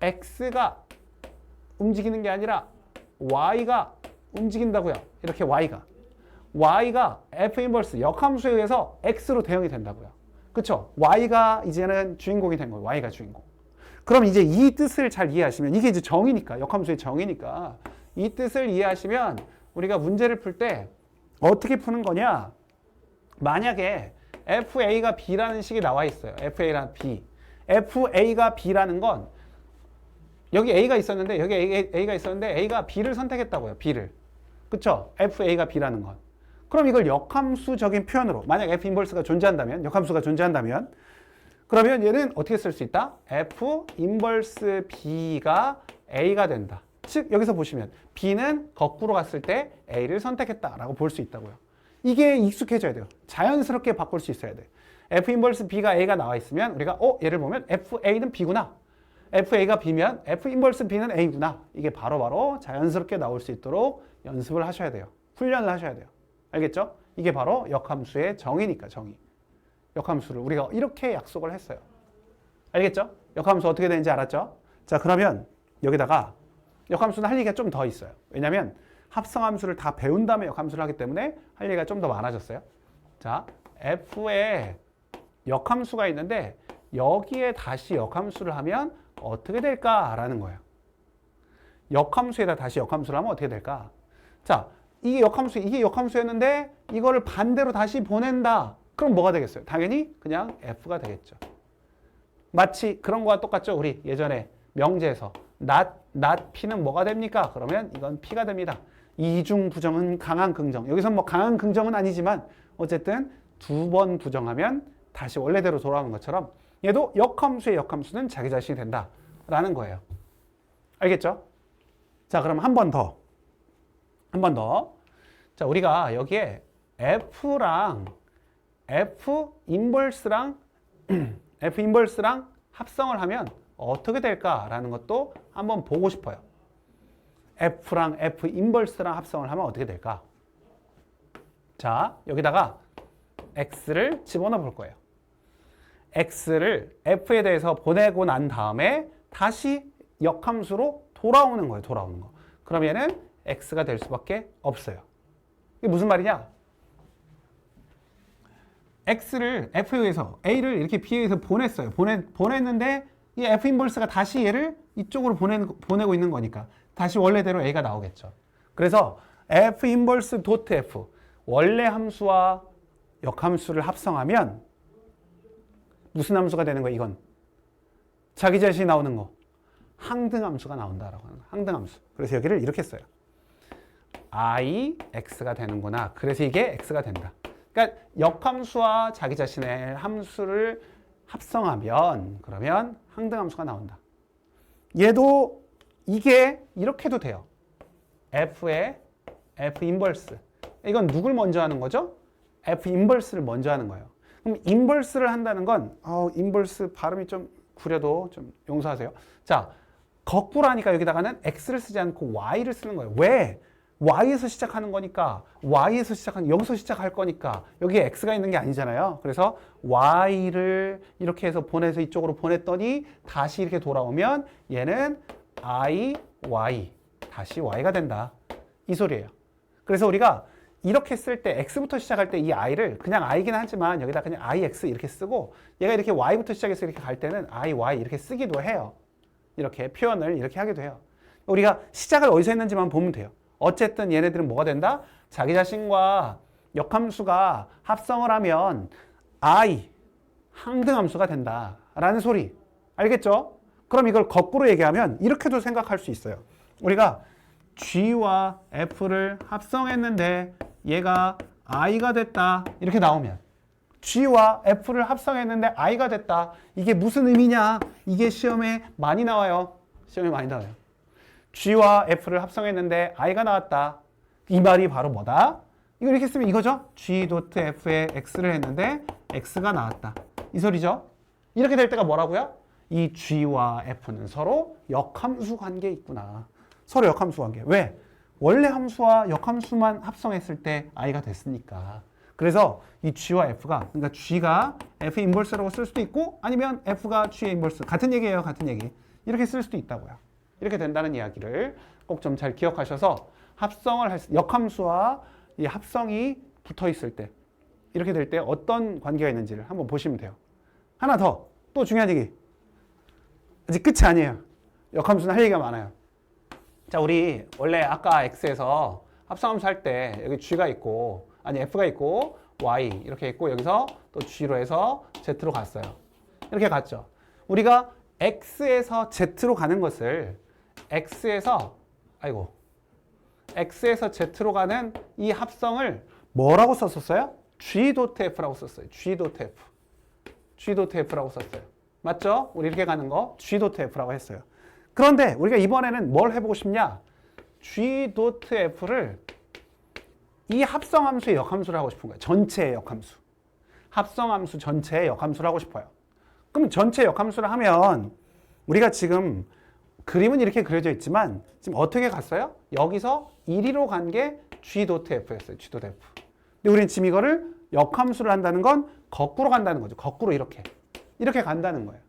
x가 움직이는 게 아니라 y가 움직인다고요. 이렇게 y가 f 인버스 역함수에 의해서 x로 대응이 된다고요. 그쵸? y가 이제는 주인공이 된 거예요. y가 주인공. 그럼 이제 이 뜻을 잘 이해하시면, 이게 이제 정의니까, 역함수의 정의니까, 이 뜻을 이해하시면 우리가 문제를 풀 때 어떻게 푸는 거냐? 만약에 FA가 B라는 식이 나와 있어요. FA랑 B. FA가 B라는 건 여기 A가 있었는데, 여기 A가 있었는데 A가 B를 선택했다고요. B를. 그쵸? FA가 B라는 건. 그럼 이걸 역함수적인 표현으로, 만약 F 인버스가 존재한다면, 역함수가 존재한다면, 그러면 얘는 어떻게 쓸 수 있다? F 인버스 B가 A가 된다. 즉 여기서 보시면 B는 거꾸로 갔을 때 A를 선택했다라고 볼 수 있다고요. 이게 익숙해져야 돼요. 자연스럽게 바꿀 수 있어야 돼. F 인버스 B가 A가 나와 있으면 우리가 얘를 보면 FA는 B구나. FA가 B면 F 인버스 B는 A구나. 이게 바로바로 자연스럽게 나올 수 있도록 연습을 하셔야 돼요. 훈련을 하셔야 돼요. 알겠죠? 이게 바로 역함수의 정의니까, 정의. 역함수를 우리가 이렇게 약속을 했어요. 알겠죠? 역함수 어떻게 되는지 알았죠? 자, 그러면 여기다가 역함수는 할 얘기가 좀 더 있어요. 왜냐하면 합성함수를 다 배운 다음에 역함수를 하기 때문에 할 얘기가 좀 더 많아졌어요. 자, F에 역함수가 있는데 여기에 다시 역함수를 하면 어떻게 될까라는 거예요. 역함수에다 다시 역함수를 하면 어떻게 될까? 자, 이게 역함수였는데 이거를 반대로 다시 보낸다. 그럼 뭐가 되겠어요? 당연히 그냥 F가 되겠죠. 마치 그런 거와 똑같죠. 우리 예전에 명제에서 not P는 뭐가 됩니까? 그러면 이건 P가 됩니다. 이중 부정은 강한 긍정. 여기서 뭐 강한 긍정은 아니지만 어쨌든 두 번 부정하면 다시 원래대로 돌아오는 것처럼 얘도 역함수의 역함수는 자기 자신이 된다라는 거예요. 알겠죠? 자, 그럼 한 번 더. 자, 우리가 여기에 F랑 F 인버스랑 합성을 하면 어떻게 될까라는 것도 한번 보고 싶어요. F랑 F 인버스랑 합성을 하면 어떻게 될까? 자, 여기다가 X를 집어넣어 볼 거예요. x를 f에 대해서 보내고 난 다음에 다시 역함수로 돌아오는 거예요. 돌아오는 거. 그럼 얘는 x가 될 수밖에 없어요. 이게 무슨 말이냐? x를 f에 의해서 a를 이렇게 b에 의해서 보냈어요. 보냈는데 이 f 인버스가 다시 얘를 이쪽으로 보내고 있는 거니까 다시 원래대로 a가 나오겠죠. 그래서 f 인버스 도트 f 원래 함수와 역함수를 합성하면 무슨 함수가 되는 거야? 이건 자기 자신이 나오는 거 항등함수가 나온다라고 하는 거야. 항등함수. 그래서 여기를 이렇게 써요. I, x가 되는구나. 그래서 이게 x가 된다. 그러니까 역함수와 자기 자신의 함수를 합성하면 그러면 항등함수가 나온다. 얘도 이게 이렇게 해도 돼요. f의 f 인버스. 이건 누굴 먼저 하는 거죠? f 인버스를 먼저 하는 거예요. 그럼 인버스를 한다는 건 인버스 발음이 좀 구려도 좀 용서하세요. 자, 거꾸로 하니까 여기다가는 x를 쓰지 않고 y를 쓰는 거예요. 왜? y에서 시작하는 거니까 여기서 시작할 거니까 여기에 x가 있는 게 아니잖아요. 그래서 y를 이렇게 해서 보내서 이쪽으로 보냈더니 다시 이렇게 돌아오면 얘는 y 다시 y가 된다. 이 소리예요. 그래서 우리가 이렇게 쓸 때 x부터 시작할 때 이 i를 그냥 i긴 하지만 여기다 그냥 ix 이렇게 쓰고 얘가 이렇게 y부터 시작해서 이렇게 갈 때는 iy 이렇게 쓰기도 해요. 이렇게 표현을 이렇게 하기도 해요. 우리가 시작을 어디서 했는지만 보면 돼요. 어쨌든 얘네들은 뭐가 된다? 자기 자신과 역함수가 합성을 하면 I, 항등함수가 된다 라는 소리. 알겠죠? 그럼 이걸 거꾸로 얘기하면 이렇게도 생각할 수 있어요. 우리가 G와 F를 합성했는데 얘가 I가 됐다 이렇게 나오면 G와 F를 합성했는데 I가 됐다. 이게 무슨 의미냐? 이게 시험에 많이 나와요. 시험에 많이 나와요. G와 F를 합성했는데 I가 나왔다. 이 말이 바로 뭐다? 이거 이렇게 쓰면 이거죠? G.F에 X를 했는데 X가 나왔다. 이 소리죠? 이렇게 될 때가 뭐라고요? 이 G와 F는 서로 역함수 관계에 있구나. 서로 역함수 관계. 왜? 원래 함수와 역함수만 합성했을 때 I가 됐으니까. 그래서 이 G와 F가, 그러니까 G가 F 인버스라고 쓸 수도 있고 아니면 F가 G의 인버스. 같은 얘기예요. 같은 얘기. 이렇게 쓸 수도 있다고요. 이렇게 된다는 이야기를 꼭 좀 잘 기억하셔서 합성을 역함수와 이 합성이 붙어 있을 때 이렇게 될 때 어떤 관계가 있는지를 한번 보시면 돼요. 하나 더, 또 중요한 얘기. 아직 끝이 아니에요. 역함수는 할 얘기가 많아요. 자, 우리 원래 아까 X에서 합성함수 할 때 여기 G가 있고 아니 F가 있고 Y 이렇게 있고 여기서 또 G로 해서 Z로 갔어요. 이렇게 갔죠. 우리가 X에서 Z로 가는 것을 X에서 Z로 가는 이 합성을 뭐라고 썼었어요? G.F라고 썼어요. G.F라고 썼어요. 맞죠? 우리 이렇게 가는 거 G.F라고 했어요. 그런데 우리가 이번에는 뭘 해보고 싶냐? G.F를 이 합성함수의 역함수를 하고 싶은 거예요. 전체의 역함수. 합성함수 전체의 역함수를 하고 싶어요. 그럼 전체 역함수를 하면 우리가 지금 그림은 이렇게 그려져 있지만 지금 어떻게 갔어요? 여기서 1위로 간 게 G.F였어요. G.F. 근데 우리는 지금 이거를 역함수를 한다는 건 거꾸로 간다는 거죠. 거꾸로 이렇게 간다는 거예요.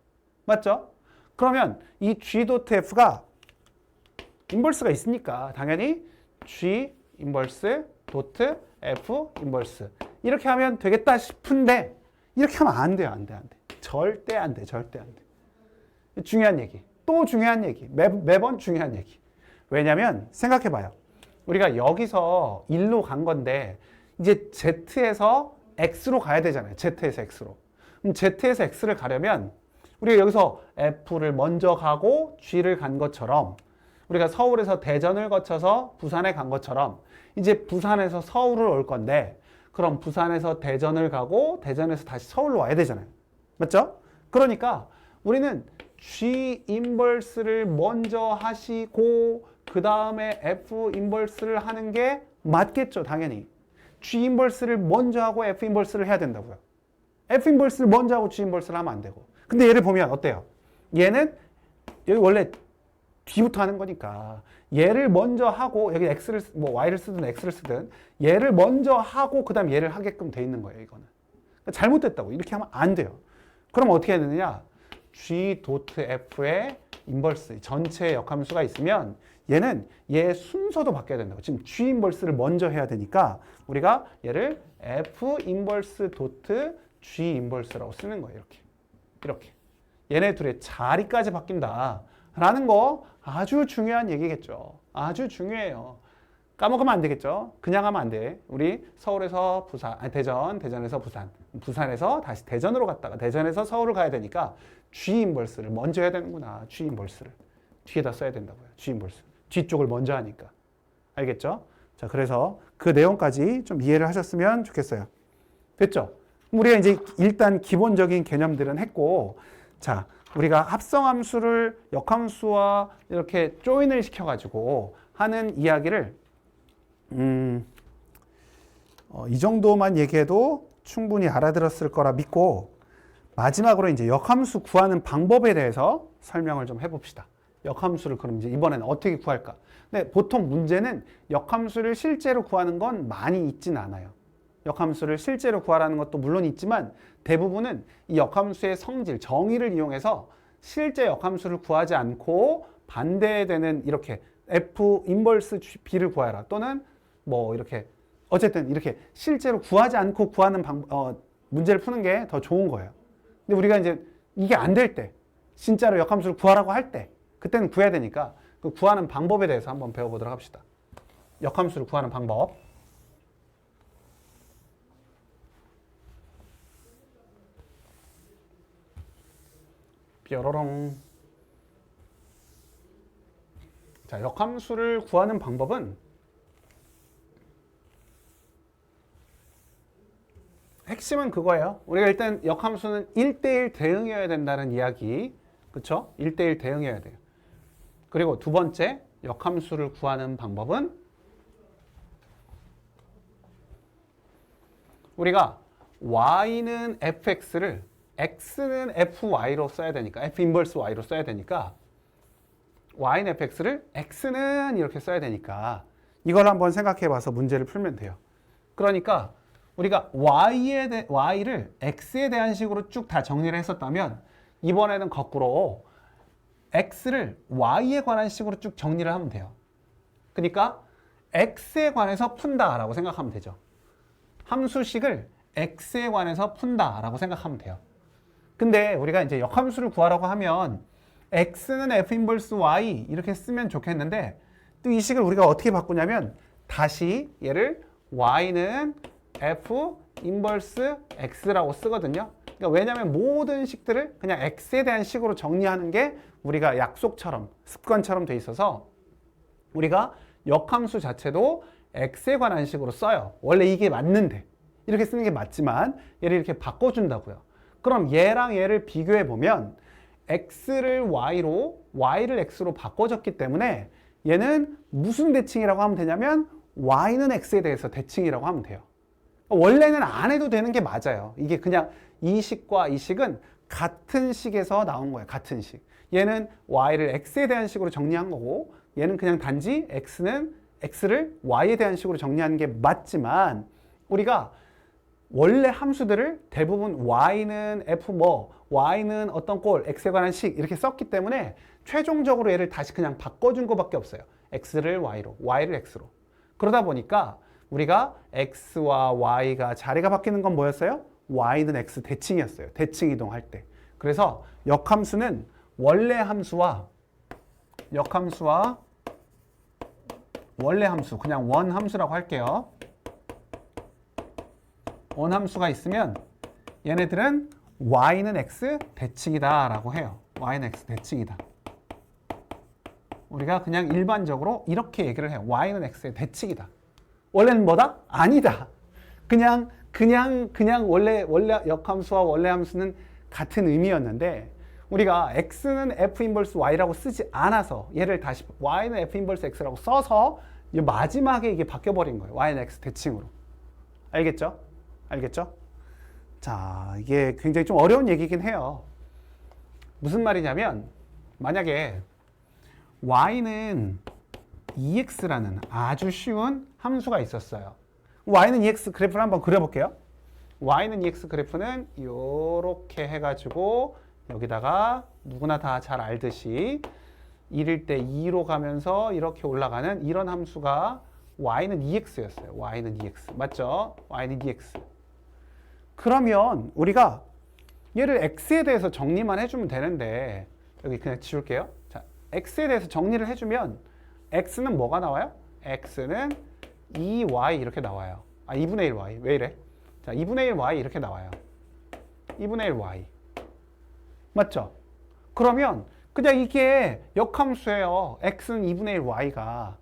맞죠? 그러면 이 G.F가 인버스가 있으니까 당연히 G 인버스 도트 F 인버스 이렇게 하면 되겠다 싶은데 이렇게 하면 안 돼요. 안 돼. 절대 안 돼. 중요한 얘기. 또 중요한 얘기. 매번 중요한 얘기. 왜냐면 생각해봐요. 우리가 여기서 1로 간 건데 이제 Z에서 X로 가야 되잖아요. Z에서 X로. 그럼 Z에서 X를 가려면 우리가 여기서 F를 먼저 가고 G를 간 것처럼 우리가 서울에서 대전을 거쳐서 부산에 간 것처럼 이제 부산에서 서울을 올 건데 그럼 부산에서 대전을 가고 대전에서 다시 서울로 와야 되잖아요. 맞죠? 그러니까 우리는 G 인버스를 먼저 하시고 그 다음에 F 인버스를 하는 게 맞겠죠. 당연히. G 인버스를 먼저 하고 F 인버스를 해야 된다고요. F 인버스를 먼저 하고 G 인버스를 하면 안 되고. 근데 얘를 보면 어때요? 얘는 여기 원래 뒤부터 하는 거니까 얘를 먼저 하고 여기 X를 뭐 Y를 쓰든 X를 쓰든 얘를 먼저 하고 그 다음 얘를 하게끔 돼 있는 거예요. 이거는. 그러니까 잘못됐다고. 이렇게 하면 안 돼요. 그럼 어떻게 해야 되느냐? G 도트 F의 인버스 전체 역함수가 있으면 얘는 얘 순서도 바뀌어야 된다고. 지금 G 인버스를 먼저 해야 되니까 우리가 얘를 F 인버스 도트 G 인버스라고 쓰는 거예요. 이렇게 얘네 둘의 자리까지 바뀐다라는 거 아주 중요한 얘기겠죠. 아주 중요해요. 까먹으면 안 되겠죠. 그냥 하면 안 돼. 우리 서울에서 부산, 대전, 대전에서 부산, 부산에서 다시 대전으로 갔다가 대전에서 서울을 가야 되니까 G 인버스를 먼저 해야 되는구나. G 인버스를 뒤에다 써야 된다고요. G 인버스 뒤쪽을 먼저 하니까. 알겠죠? 자, 그래서 그 내용까지 좀 이해를 하셨으면 좋겠어요. 됐죠? 우리가 이제 일단 기본적인 개념들은 했고, 자, 우리가 합성함수를 역함수와 이렇게 조인을 시켜가지고 하는 이야기를 이 정도만 얘기해도 충분히 알아들었을 거라 믿고, 마지막으로 이제 역함수 구하는 방법에 대해서 설명을 좀 해봅시다. 역함수를 그럼 이제 이번에는 어떻게 구할까? 근데 보통 문제는 역함수를 실제로 구하는 건 많이 있진 않아요. 역함수를 실제로 구하라는 것도 물론 있지만 대부분은 이 역함수의 성질, 정의를 이용해서 실제 역함수를 구하지 않고 반대되는 이렇게 F 인버스 B를 구하라 또는 뭐 이렇게 어쨌든 이렇게 실제로 구하지 않고 구하는 문제를 푸는 게 더 좋은 거예요. 근데 우리가 이제 이게 안 될 때, 진짜로 역함수를 구하라고 할 때, 그때는 구해야 되니까 그 구하는 방법에 대해서 한번 배워보도록 합시다. 역함수를 구하는 방법. 뾰로롱. 자, 역함수를 구하는 방법은 핵심은 그거예요. 우리가 일단 역함수는 1대1 대응이어야 된다는 이야기. 그쵸? 1대1 대응이어야 돼요. 그리고 두 번째, 역함수를 구하는 방법은 우리가 y는 fx를 x는 fy로 써야 되니까 f 인버스 y로 써야 되니까 y는 fx를 x는 이렇게 써야 되니까 이걸 한번 생각해 봐서 문제를 풀면 돼요. 그러니까 우리가 y를 x에 대한 식으로 쭉 다 정리를 했었다면 이번에는 거꾸로 x를 y에 관한 식으로 쭉 정리를 하면 돼요. 그러니까 x에 관해서 푼다라고 생각하면 되죠. 함수식을 x에 관해서 푼다라고 생각하면 돼요. 근데 우리가 이제 역함수를 구하라고 하면 x는 f 인버스 y 이렇게 쓰면 좋겠는데 또 이 식을 우리가 어떻게 바꾸냐면 다시 얘를 y는 f 인버스 x라고 쓰거든요. 그러니까 왜냐하면 모든 식들을 그냥 x에 대한 식으로 정리하는 게 우리가 약속처럼 습관처럼 돼 있어서 우리가 역함수 자체도 x에 관한 식으로 써요. 원래 이게 맞는데 이렇게 쓰는 게 맞지만 얘를 이렇게 바꿔준다고요. 그럼 얘랑 얘를 비교해 보면 x를 y로 y를 x로 바꿔줬기 때문에 얘는 무슨 대칭이라고 하면 되냐면 y는 x에 대해서 대칭이라고 하면 돼요. 원래는 안 해도 되는 게 맞아요. 이게 그냥 이 식과 이 식은 같은 식에서 나온 거예요. 같은 식. 얘는 y를 x에 대한 식으로 정리한 거고 얘는 그냥 단지 x를 y에 대한 식으로 정리하는 게 맞지만 우리가 원래 함수들을 대부분 y는 f y는 어떤 꼴, x에 관한 식 이렇게 썼기 때문에 최종적으로 얘를 다시 그냥 바꿔준 것밖에 없어요. x를 y로, y를 x로. 그러다 보니까 우리가 x와 y가 자리가 바뀌는 건 뭐였어요? y는 x 대칭이었어요. 대칭 이동할 때. 그래서 역함수는 원래 함수와 원래 함수, 그냥 원 함수라고 할게요. 원 함수가 있으면 얘네들은 y는 x 대칭이다 라고 해요. y는 x 대칭이다. 우리가 그냥 일반적으로 이렇게 얘기를 해요. y는 x의 대칭이다. 원래는 뭐다? 아니다. 그냥 원래 역함수와 원래 함수는 같은 의미였는데 우리가 x는 f 인버스 y라고 쓰지 않아서 얘를 다시 y는 f 인버스 x라고 써서 마지막에 이게 바뀌어버린 거예요. y는 x 대칭으로. 알겠죠? 알겠죠? 자, 이게 굉장히 좀 어려운 얘기긴 해요. 무슨 말이냐면 만약에 y는 ex라는 아주 쉬운 함수가 있었어요. y는 ex 그래프를 한번 그려볼게요. y는 EX 그래프는 이렇게 해가지고 여기다가 누구나 다 잘 알듯이 1일 때 2로 가면서 이렇게 올라가는 이런 함수가 y는 EX였어요. y는 EX. 맞죠? y는 EX. 그러면 우리가 얘를 x에 대해서 정리만 해주면 되는데 여기 그냥 지울게요. 자, x에 대해서 정리를 해주면 x는 뭐가 나와요? x는 2y 이렇게 나와요. 2분의 1y. 왜 이래? 자, 2분의 1y 이렇게 나와요. 2분의 1y. 맞죠? 그러면 그냥 이게 역함수예요. x는 2분의 1y가.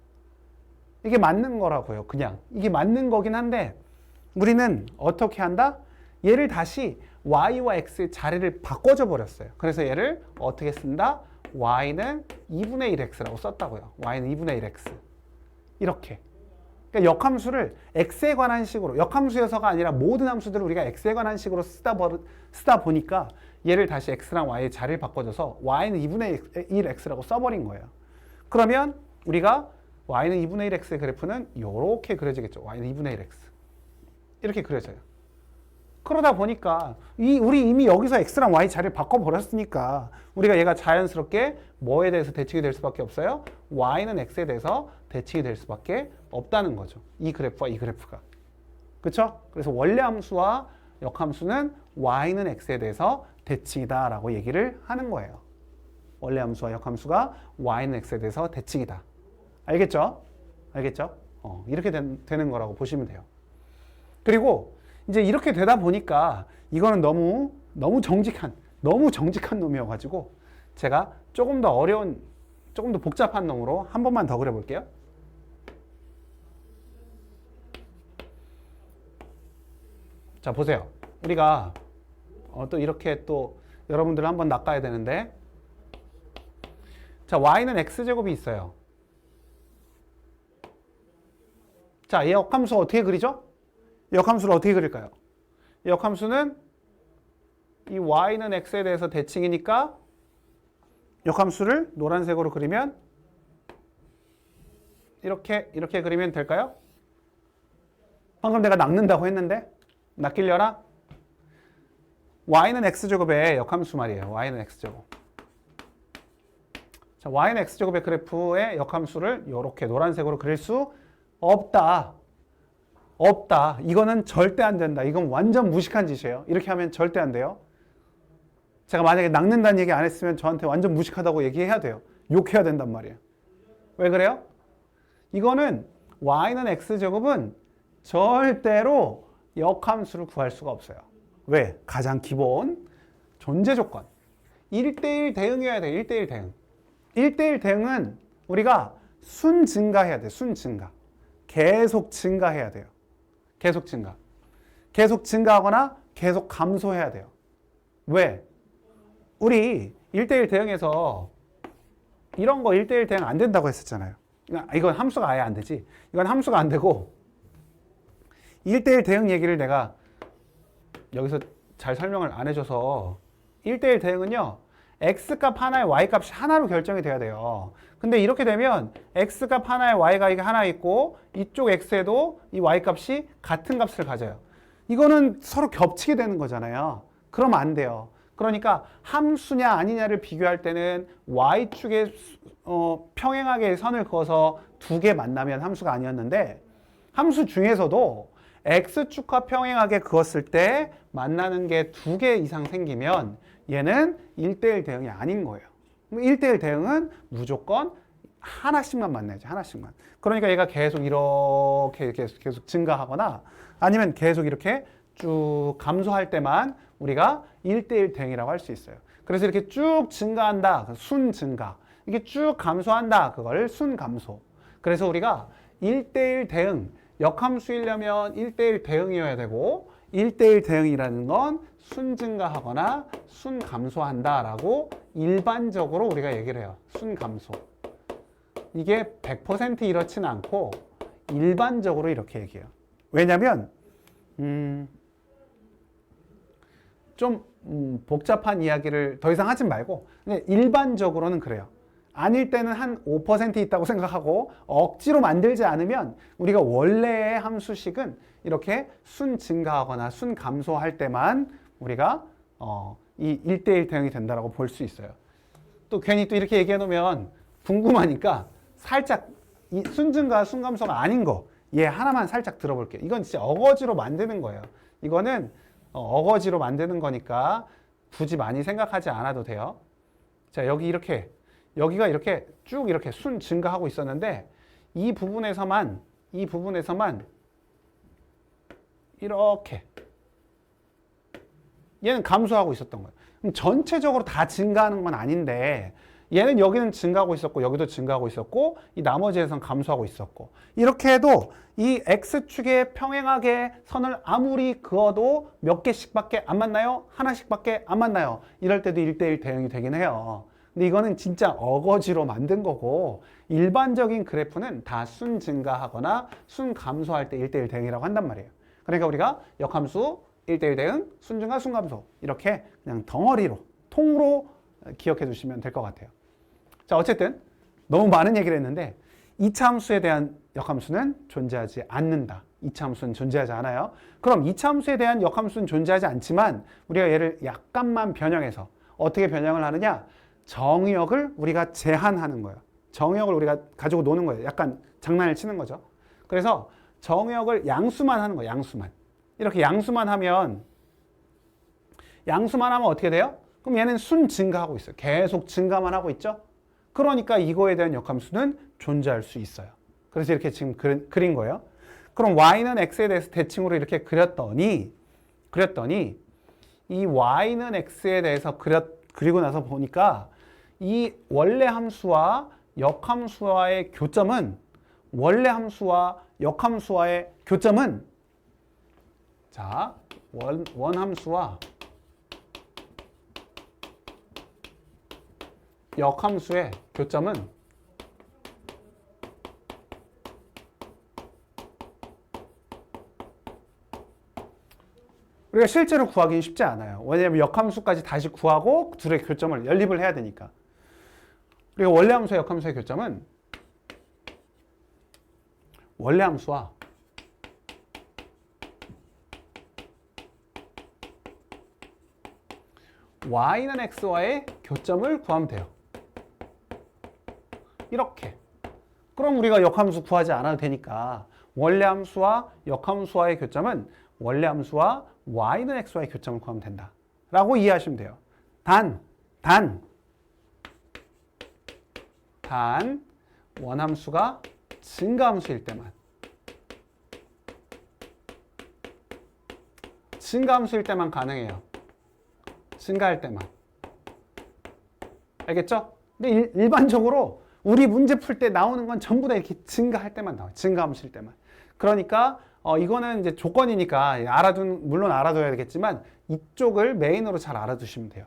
이게 맞는 거라고요. 그냥. 이게 맞는 거긴 한데 우리는 어떻게 한다? 얘를 다시 y와 x의 자리를 바꿔줘 버렸어요. 그래서 얘를 어떻게 쓴다? y는 2분의 1x라고 썼다고요. y는 2분의 1x. 이렇게. 그러니까 역함수를 x에 관한 식으로, 역함수여서가 아니라 모든 함수들을 우리가 x에 관한 식으로 쓰다 보니까 얘를 다시 x랑 y의 자리를 바꿔줘서 y는 2분의 1x라고 써버린 거예요. 그러면 우리가 y는 2분의 1x의 그래프는 이렇게 그려지겠죠. y는 2분의 1x. 이렇게 그려져요. 그러다 보니까 우리 이미 여기서 x랑 y 자리를 바꿔버렸으니까 우리가 얘가 자연스럽게 뭐에 대해서 대칭이 될 수밖에 없어요? y는 x에 대해서 대칭이 될 수밖에 없다는 거죠. 이 그래프와 이 그래프가. 그렇죠? 그래서 원래 함수와 역함수는 y는 x에 대해서 대칭이다 라고 얘기를 하는 거예요. 원래 함수와 역함수가 y는 x에 대해서 대칭이다. 알겠죠? 알겠죠? 이렇게 되는 거라고 보시면 돼요. 그리고 이제 이렇게 되다 보니까 이거는 너무 정직한 놈이어가지고 제가 조금 더 어려운, 조금 더 복잡한 놈으로 한 번만 더 그려볼게요. 자, 보세요. 우리가 또 이렇게 또 여러분들 한번 낚아야 되는데, 자, y는 x제곱이 있어요. 자, 이 역함수 어떻게 그리죠? 이 역함수를 어떻게 그릴까요? 이 역함수는 이 y는 x에 대해서 대칭이니까 역함수를 노란색으로 그리면 이렇게 그리면 될까요? 방금 내가 낚는다고 했는데 낚이려나? y는 x제곱의 역함수 말이에요. y는 x제곱. 자, y는 x제곱의 그래프의 역함수를 이렇게 노란색으로 그릴 수 없다. 이거는 절대 안 된다. 이건 완전 무식한 짓이에요. 이렇게 하면 절대 안 돼요. 제가 만약에 낚는다는 얘기 안 했으면 저한테 완전 무식하다고 얘기해야 돼요. 욕해야 된단 말이에요. 왜 그래요? 이거는 y는 x제곱은 절대로 역함수를 구할 수가 없어요. 왜? 가장 기본 존재 조건. 1대1 대응이어야 돼. 1대1 대응. 1대1 대응은 우리가 순 증가해야 돼. 순 증가. 계속 증가해야 돼요. 계속 증가. 계속 증가하거나 계속 감소해야 돼요. 왜? 우리 1대1 대응에서 이런 거 1대1 대응 안 된다고 했었잖아요. 이건 함수가 아예 안 되지. 이건 함수가 안 되고 1대1 대응 얘기를 내가 여기서 잘 설명을 안 해줘서 1대1 대응은요. x값 하나에 y값이 하나로 결정이 돼야 돼요. 근데 이렇게 되면 x값 하나에 y가 이게 하나 있고 이쪽 x에도 이 y값이 같은 값을 가져요. 이거는 서로 겹치게 되는 거잖아요. 그러면 안 돼요. 그러니까 함수냐 아니냐를 비교할 때는 y축에 평행하게 선을 그어서 두 개 만나면 함수가 아니었는데 함수 중에서도 x축과 평행하게 그었을 때 만나는 게 두 개 이상 생기면 얘는 1대1 대응이 아닌 거예요. 1대1 대응은 무조건 하나씩만 만나야죠. 하나씩만. 그러니까 얘가 계속 이렇게 계속 증가하거나 아니면 계속 이렇게 쭉 감소할 때만 우리가 1대1 대응이라고 할 수 있어요. 그래서 이렇게 쭉 증가한다. 순 증가. 이게 쭉 감소한다. 그걸 순 감소. 그래서 우리가 1대1 대응, 역함수이려면 1대1 대응이어야 되고 1대1 대응이라는 건 순 증가하거나 순 감소한다라고 일반적으로 우리가 얘기를 해요. 순 감소. 이게 100% 이렇지는 않고 일반적으로 이렇게 얘기해요. 왜냐면 좀 복잡한 이야기를 더 이상 하지 말고 그냥 일반적으로는 그래요. 아닐 때는 한 5% 있다고 생각하고 억지로 만들지 않으면 우리가 원래의 함수식은 이렇게 순 증가하거나 순 감소할 때만 우리가 이 1대1 대응이 된다고 볼 수 있어요. 또 괜히 또 이렇게 얘기해 놓으면 궁금하니까 살짝 이 순증가 순감소가 아닌 거 얘 하나만 살짝 들어볼게요. 이건 진짜 어거지로 만드는 거예요. 이거는 어거지로 만드는 거니까 굳이 많이 생각하지 않아도 돼요. 자, 여기가 이렇게 쭉 이렇게 순 증가하고 있었는데 이 부분에서만 이렇게 얘는 감소하고 있었던 거예요. 그럼 전체적으로 다 증가하는 건 아닌데 얘는 여기는 증가하고 있었고 여기도 증가하고 있었고 이 나머지에선 감소하고 있었고 이렇게 해도 이 X축에 평행하게 선을 아무리 그어도 몇 개씩밖에 안 만나요? 하나씩밖에 안 만나요. 이럴 때도 1대1 대응이 되긴 해요. 근데 이거는 진짜 어거지로 만든 거고 일반적인 그래프는 다 순 증가하거나 순 감소할 때 1대1 대응이라고 한단 말이에요. 그러니까 우리가 역함수 1대1 대응, 순 증가, 순 감소 이렇게 그냥 덩어리로 통으로 기억해 두시면 될 것 같아요. 자, 어쨌든 너무 많은 얘기를 했는데 2차 함수에 대한 역함수는 존재하지 않는다. 2차 함수는 존재하지 않아요. 그럼 2차 함수에 대한 역함수는 존재하지 않지만 우리가 얘를 약간만 변형해서 어떻게 변형을 하느냐? 정의역을 우리가 제한하는 거예요. 정의역을 우리가 가지고 노는 거예요. 약간 장난을 치는 거죠. 그래서 정의역을 양수만 하는 거예요. 양수만. 이렇게 양수만 하면 어떻게 돼요? 그럼 얘는 순 증가하고 있어요. 계속 증가만 하고 있죠. 그러니까 이거에 대한 역함수는 존재할 수 있어요. 그래서 이렇게 지금 그린 거예요. 그럼 y는 x에 대해서 대칭으로 이렇게 그렸더니 이 y는 x에 대해서 그리고 나서 보니까 이 원래 함수와 역함수와의 교점은 자, 원함수와 역함수의 교점은 우리가 실제로 구하기는 쉽지 않아요. 왜냐하면 역함수까지 다시 구하고 둘의 교점을 연립을 해야 되니까. 우리가 원래 함수와 역함수의 교점은 원래 함수와 y는 x와의 교점을 구하면 돼요. 이렇게. 그럼 우리가 역함수 구하지 않아도 되니까 원래 함수와 역함수와의 교점은 원래 함수와 y는 x와의 교점을 구하면 된다. 라고 이해하시면 돼요. 단 원함수가 증가함수일 때만. 증가함수일 때만 가능해요. 증가할 때만. 알겠죠? 근데 일반적으로 우리 문제 풀 때 나오는 건 전부 다 이렇게 증가할 때만 나와요. 증가함수일 때만. 그러니까 이거는 이제 조건이니까 물론 알아둬야 되겠지만 이쪽을 메인으로 잘 알아두시면 돼요.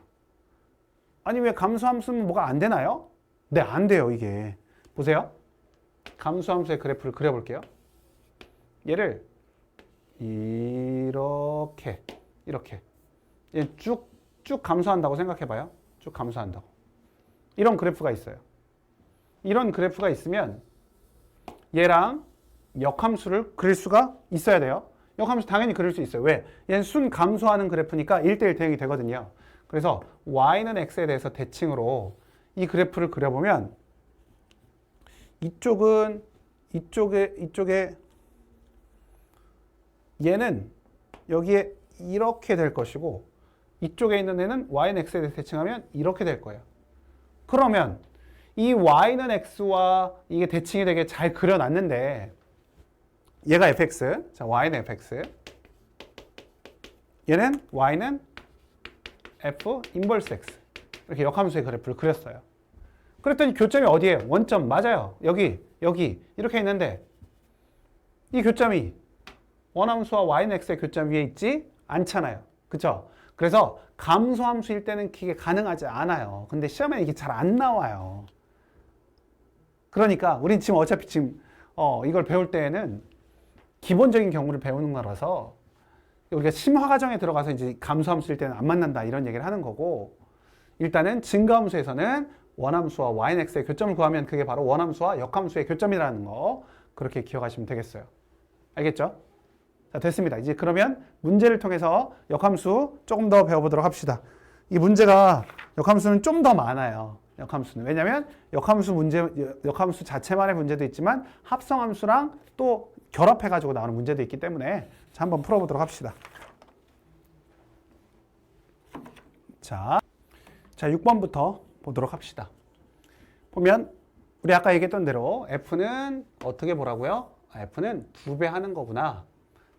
아니 왜 감수함수는 뭐가 안 되나요? 네, 안 돼요 이게. 보세요. 감수함수의 그래프를 그려볼게요. 얘를 이렇게 얘 쭉 감소한다고 생각해봐요. 쭉 감소한다고. 이런 그래프가 있어요. 이런 그래프가 있으면 얘랑 역함수를 그릴 수가 있어야 돼요. 역함수 당연히 그릴 수 있어요. 왜? 얘는 순 감소하는 그래프니까 1대1 대응이 되거든요. 그래서 y는 x에 대해서 대칭으로 이 그래프를 그려보면 이쪽에 얘는 여기에 이렇게 될 것이고 이쪽에 있는 애는 y는 x에 대해서 대칭하면 이렇게 될 거예요. 그러면 이 y는 x와 이게 대칭이 되게 잘 그려놨는데 얘가 fx, 자 y는 fx, 얘는 y는 f 인버스 x 이렇게 역함수의 그래프를 그렸어요. 그랬더니 교점이 어디예요? 원점 맞아요. 여기 이렇게 있는데 이 교점이 원함수와 y는 x의 교점 위에 있지 않잖아요. 그쵸? 그래서 감소함수일 때는 그게 가능하지 않아요. 근데 시험에 이게 잘 안 나와요. 그러니까 우린 지금 어차피 이걸 배울 때에는 기본적인 경우를 배우는 거라서 우리가 심화 과정에 들어가서 이제 감소함수일 때는 안 만난다 이런 얘기를 하는 거고 일단은 증가함수에서는 원함수와 yx의 교점을 구하면 그게 바로 원함수와 역함수의 교점이라는 거 그렇게 기억하시면 되겠어요. 알겠죠? 자, 됐습니다. 이제 그러면 문제를 통해서 역함수 조금 더 배워보도록 합시다. 이 문제가 역함수는 좀 더 많아요. 역함수는. 왜냐면 역함수 자체만의 문제도 있지만 합성함수랑 또 결합해가지고 나오는 문제도 있기 때문에 자, 한번 풀어보도록 합시다. 자, 6번부터 보도록 합시다. 보면 우리 아까 얘기했던 대로 F는 어떻게 보라고요? F는 2배 하는 거구나.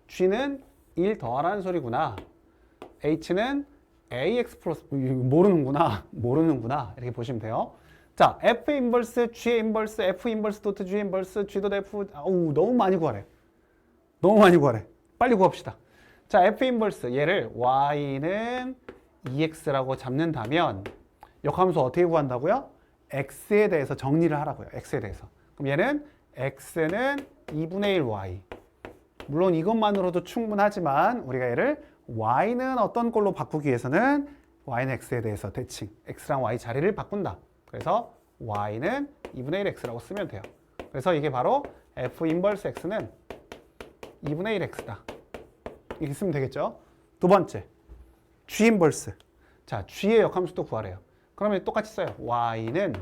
G는 1 더하라는 소리구나. H는 AX 플러스 모르는구나. 이렇게 보시면 돼요. 자, F 인버스, G 인버스, F 인버스 도트 G 인버스, G 도트 F 너무 많이 구하래. 빨리 구합시다. 자, F 인버스 얘를 Y는 EX라고 잡는다면 역함수 어떻게 구한다고요? X에 대해서 정리를 하라고요. X에 대해서. 그럼 얘는 X는 2분의 1 Y. 물론 이것만으로도 충분하지만 우리가 얘를 Y는 어떤 걸로 바꾸기 위해서는 Y는 X에 대해서 대칭, X랑 Y 자리를 바꾼다. 그래서 Y는 2분의 1 X라고 쓰면 돼요. 그래서 이게 바로 F 인버스 X는 2분의 1 X다. 이렇게 쓰면 되겠죠? 두 번째, G 인버스. 자, G의 역함수도 구하래요. 그러면 똑같이 써요. Y는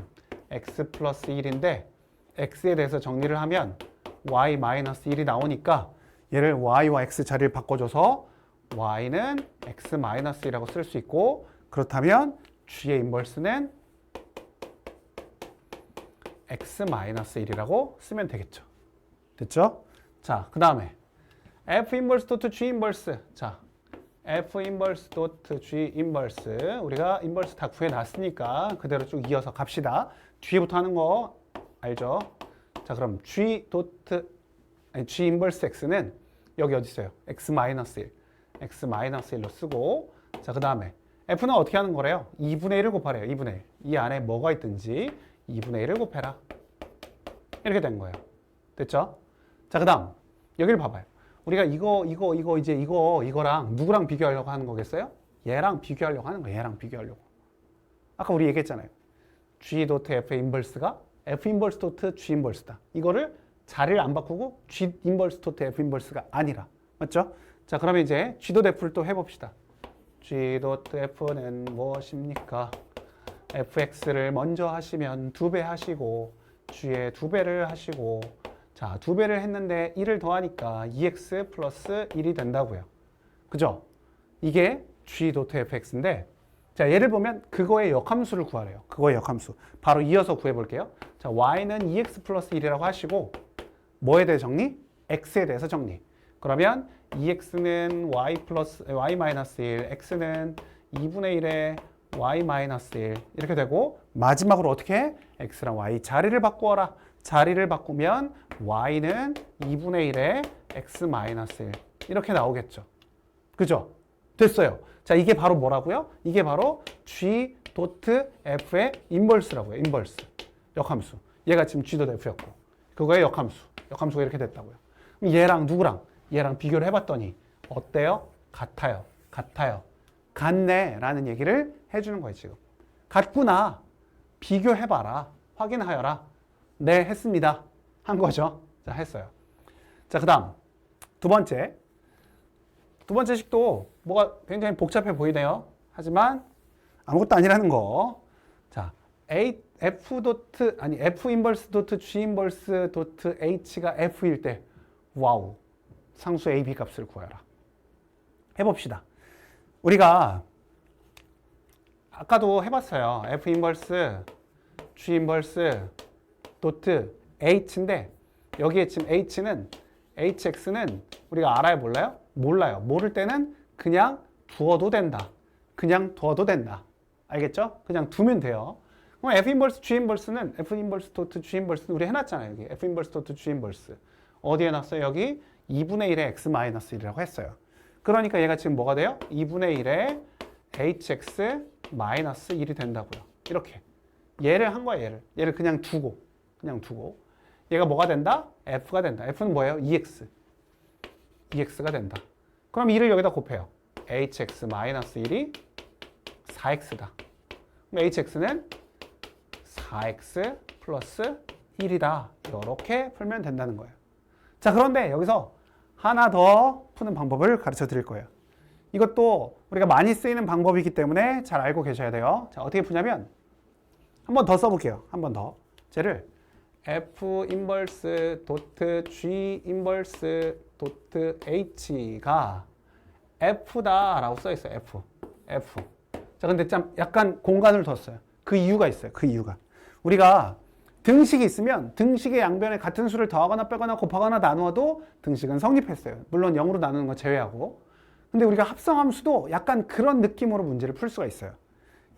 X 플러스 1인데 X에 대해서 정리를 하면 Y 마이너스 1이 나오니까 얘를 Y와 X 자리를 바꿔줘서 Y는 X 마이너스 1이라고 쓸 수 있고 그렇다면 G의 인버스는 X 마이너스 1이라고 쓰면 되겠죠. 됐죠? 자, 그 다음에 F 인버스 도트 G 인버스. 자, F 인버스 도트 G 인버스. 우리가 인버스 다 구해놨으니까 그대로 쭉 이어서 갑시다. 뒤에부터 하는 거 알죠? 자, 그럼 G 인버스 X는 여기 어디 있어요? X 마이너스 1. X 마이너스 1로 쓰고 자, 그 다음에 F는 어떻게 하는 거래요? 2분의 1을 곱하래요. 2분의 1. 이 안에 뭐가 있든지 2분의 1을 곱해라. 이렇게 된 거예요. 됐죠? 자, 그 다음 여기를 봐봐요. 우리가 이거랑 누구랑 비교하려고 하는 거겠어요? 얘랑 비교하려고 하는 거예요. 얘랑 비교하려고. 아까 우리 얘기했잖아요. G 도트 F 인버스가 F 인버스 도트 G 인버스다. 이거를 자리를 안 바꾸고 G 인버스 도트 F 인버스가 아니라. 맞죠? 자, 그러면 이제 G 도트 F를 또 해봅시다. G 도트 F는 무엇입니까? fx를 먼저 하시면 2배 하시고 g의 2배를 하시고 자, 2배를 했는데 1을 더하니까 2x 플러스 1이 된다고요. 그죠? 이게 g 도트 fx인데 자, 얘를 보면 그거의 역함수를 구하래요. 그거의 역함수. 바로 이어서 구해볼게요. 자, y는 2x 플러스 1이라고 하시고 뭐에 대해 정리? x에 대해서 정리. 그러면 2x는 y 마이너스 1, x는 2분의 1에 y 마이너스 1 이렇게 되고 마지막으로 어떻게 해? x랑 y 자리를 바꾸어라. 자리를 바꾸면 y는 2분의 1에 x 마이너스 1 이렇게 나오겠죠. 그죠? 됐어요. 자, 이게 바로 뭐라고요? 이게 바로 g 도트 f의 인버스라고요. 인버스. 역함수. 얘가 지금 g 도트 f였고 그거의 역함수. 역함수가 이렇게 됐다고요. 그럼 얘랑 누구랑? 얘랑 비교를 해봤더니 어때요? 같아요. 같네 라는 얘기를 해주는 거예요. 지금 같구나. 비교해봐라. 확인하여라. 네, 했습니다. 한 거죠. 자, 했어요. 자, 그 다음 두 번째 식도 뭐가 굉장히 복잡해 보이네요. 하지만 아무것도 아니라는 거. 자, F 인버스 도트 G 인버스 도트 H가 F일 때 와우. 상수 A, B 값을 구해라. 해봅시다. 우리가 아까도 해봤어요. F 인버스 G 인버스 도트 H인데 여기에 지금 HX는 우리가 알아요? 몰라요? 몰라요. 모를 때는 그냥 두어도 된다. 알겠죠? 그냥 두면 돼요. 그럼 F 인버스 G 인버스는 F 인버스 도트 G 인버스는 우리 해놨잖아요. 여기 F 인버스 도트 G 인버스 어디에 놨어요? 여기 2분의 1의 X 마이너스 1이라고 했어요. 그러니까 얘가 지금 뭐가 돼요? 2분의 1의 HX 마이너스 1이 된다고요. 이렇게 얘를 한 거야. 얘를 그냥 두고 얘가 뭐가 된다? F가 된다. F는 뭐예요? EX가 된다. 그럼 2를 여기다 곱해요. HX 마이너스 1이 4X다. 그럼 HX는 4x 플러스 1이다. 이렇게 풀면 된다는 거예요. 자, 그런데 여기서 하나 더 푸는 방법을 가르쳐 드릴 거예요. 이것도 우리가 많이 쓰이는 방법이기 때문에 잘 알고 계셔야 돼요. 자, 어떻게 푸냐면 한 번 더 써볼게요. 한 번 더. 쟤를 F 인버스 도트 G 인버스 도트 H가 F다라고 써 있어요. F. 자, 근데 참 약간 공간을 뒀어요. 그 이유가 있어요. 그 이유가. 우리가 등식이 있으면 등식의 양변에 같은 수를 더하거나 빼거나 곱하거나 나누어도 등식은 성립했어요. 물론 0으로 나누는 건 제외하고. 근데 우리가 합성함수도 약간 그런 느낌으로 문제를 풀 수가 있어요.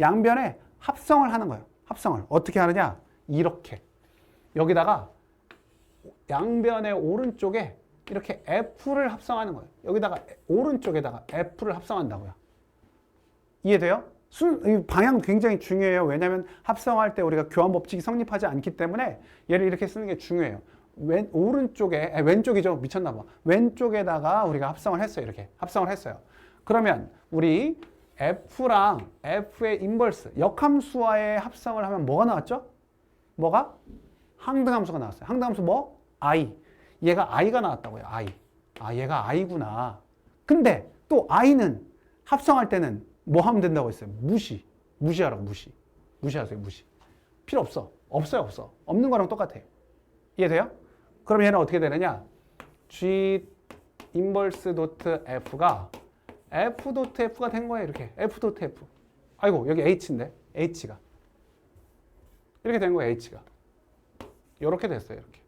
양변에 합성을 하는 거예요. 합성을. 어떻게 하느냐? 이렇게. 여기다가 양변의 오른쪽에 이렇게 F를 합성하는 거예요. 여기다가 오른쪽에다가 F를 합성한다고요. 이해돼요? 방향 굉장히 중요해요. 왜냐하면 합성할 때 우리가 교환 법칙이 성립하지 않기 때문에 얘를 이렇게 쓰는 게 중요해요. 왼쪽이죠. 미쳤나 봐. 왼쪽에다가 우리가 합성을 했어요. 이렇게 합성을 했어요. 그러면 우리 F랑 F의 인버스, 역함수와의 합성을 하면 뭐가 나왔죠? 뭐가? 항등함수가 나왔어요. 항등함수 뭐? I. 얘가 I가 나왔다고요. I. 아, 얘가 I구나. 근데 또 I는 합성할 때는 뭐 하면 된다고 했어요? 무시하라고, 무시하세요, 무시. 필요 없어. 없어요. 없는 거랑 똑같아요. 이해돼요? 그럼 얘는 어떻게 되느냐? G 인버스 도트 F가 F 도트 F가 된 거예요. 이렇게. F 도트 F. 아이고, 여기 H인데. H가. 이렇게 된 거예요, H가. 이렇게 됐어요, 이렇게.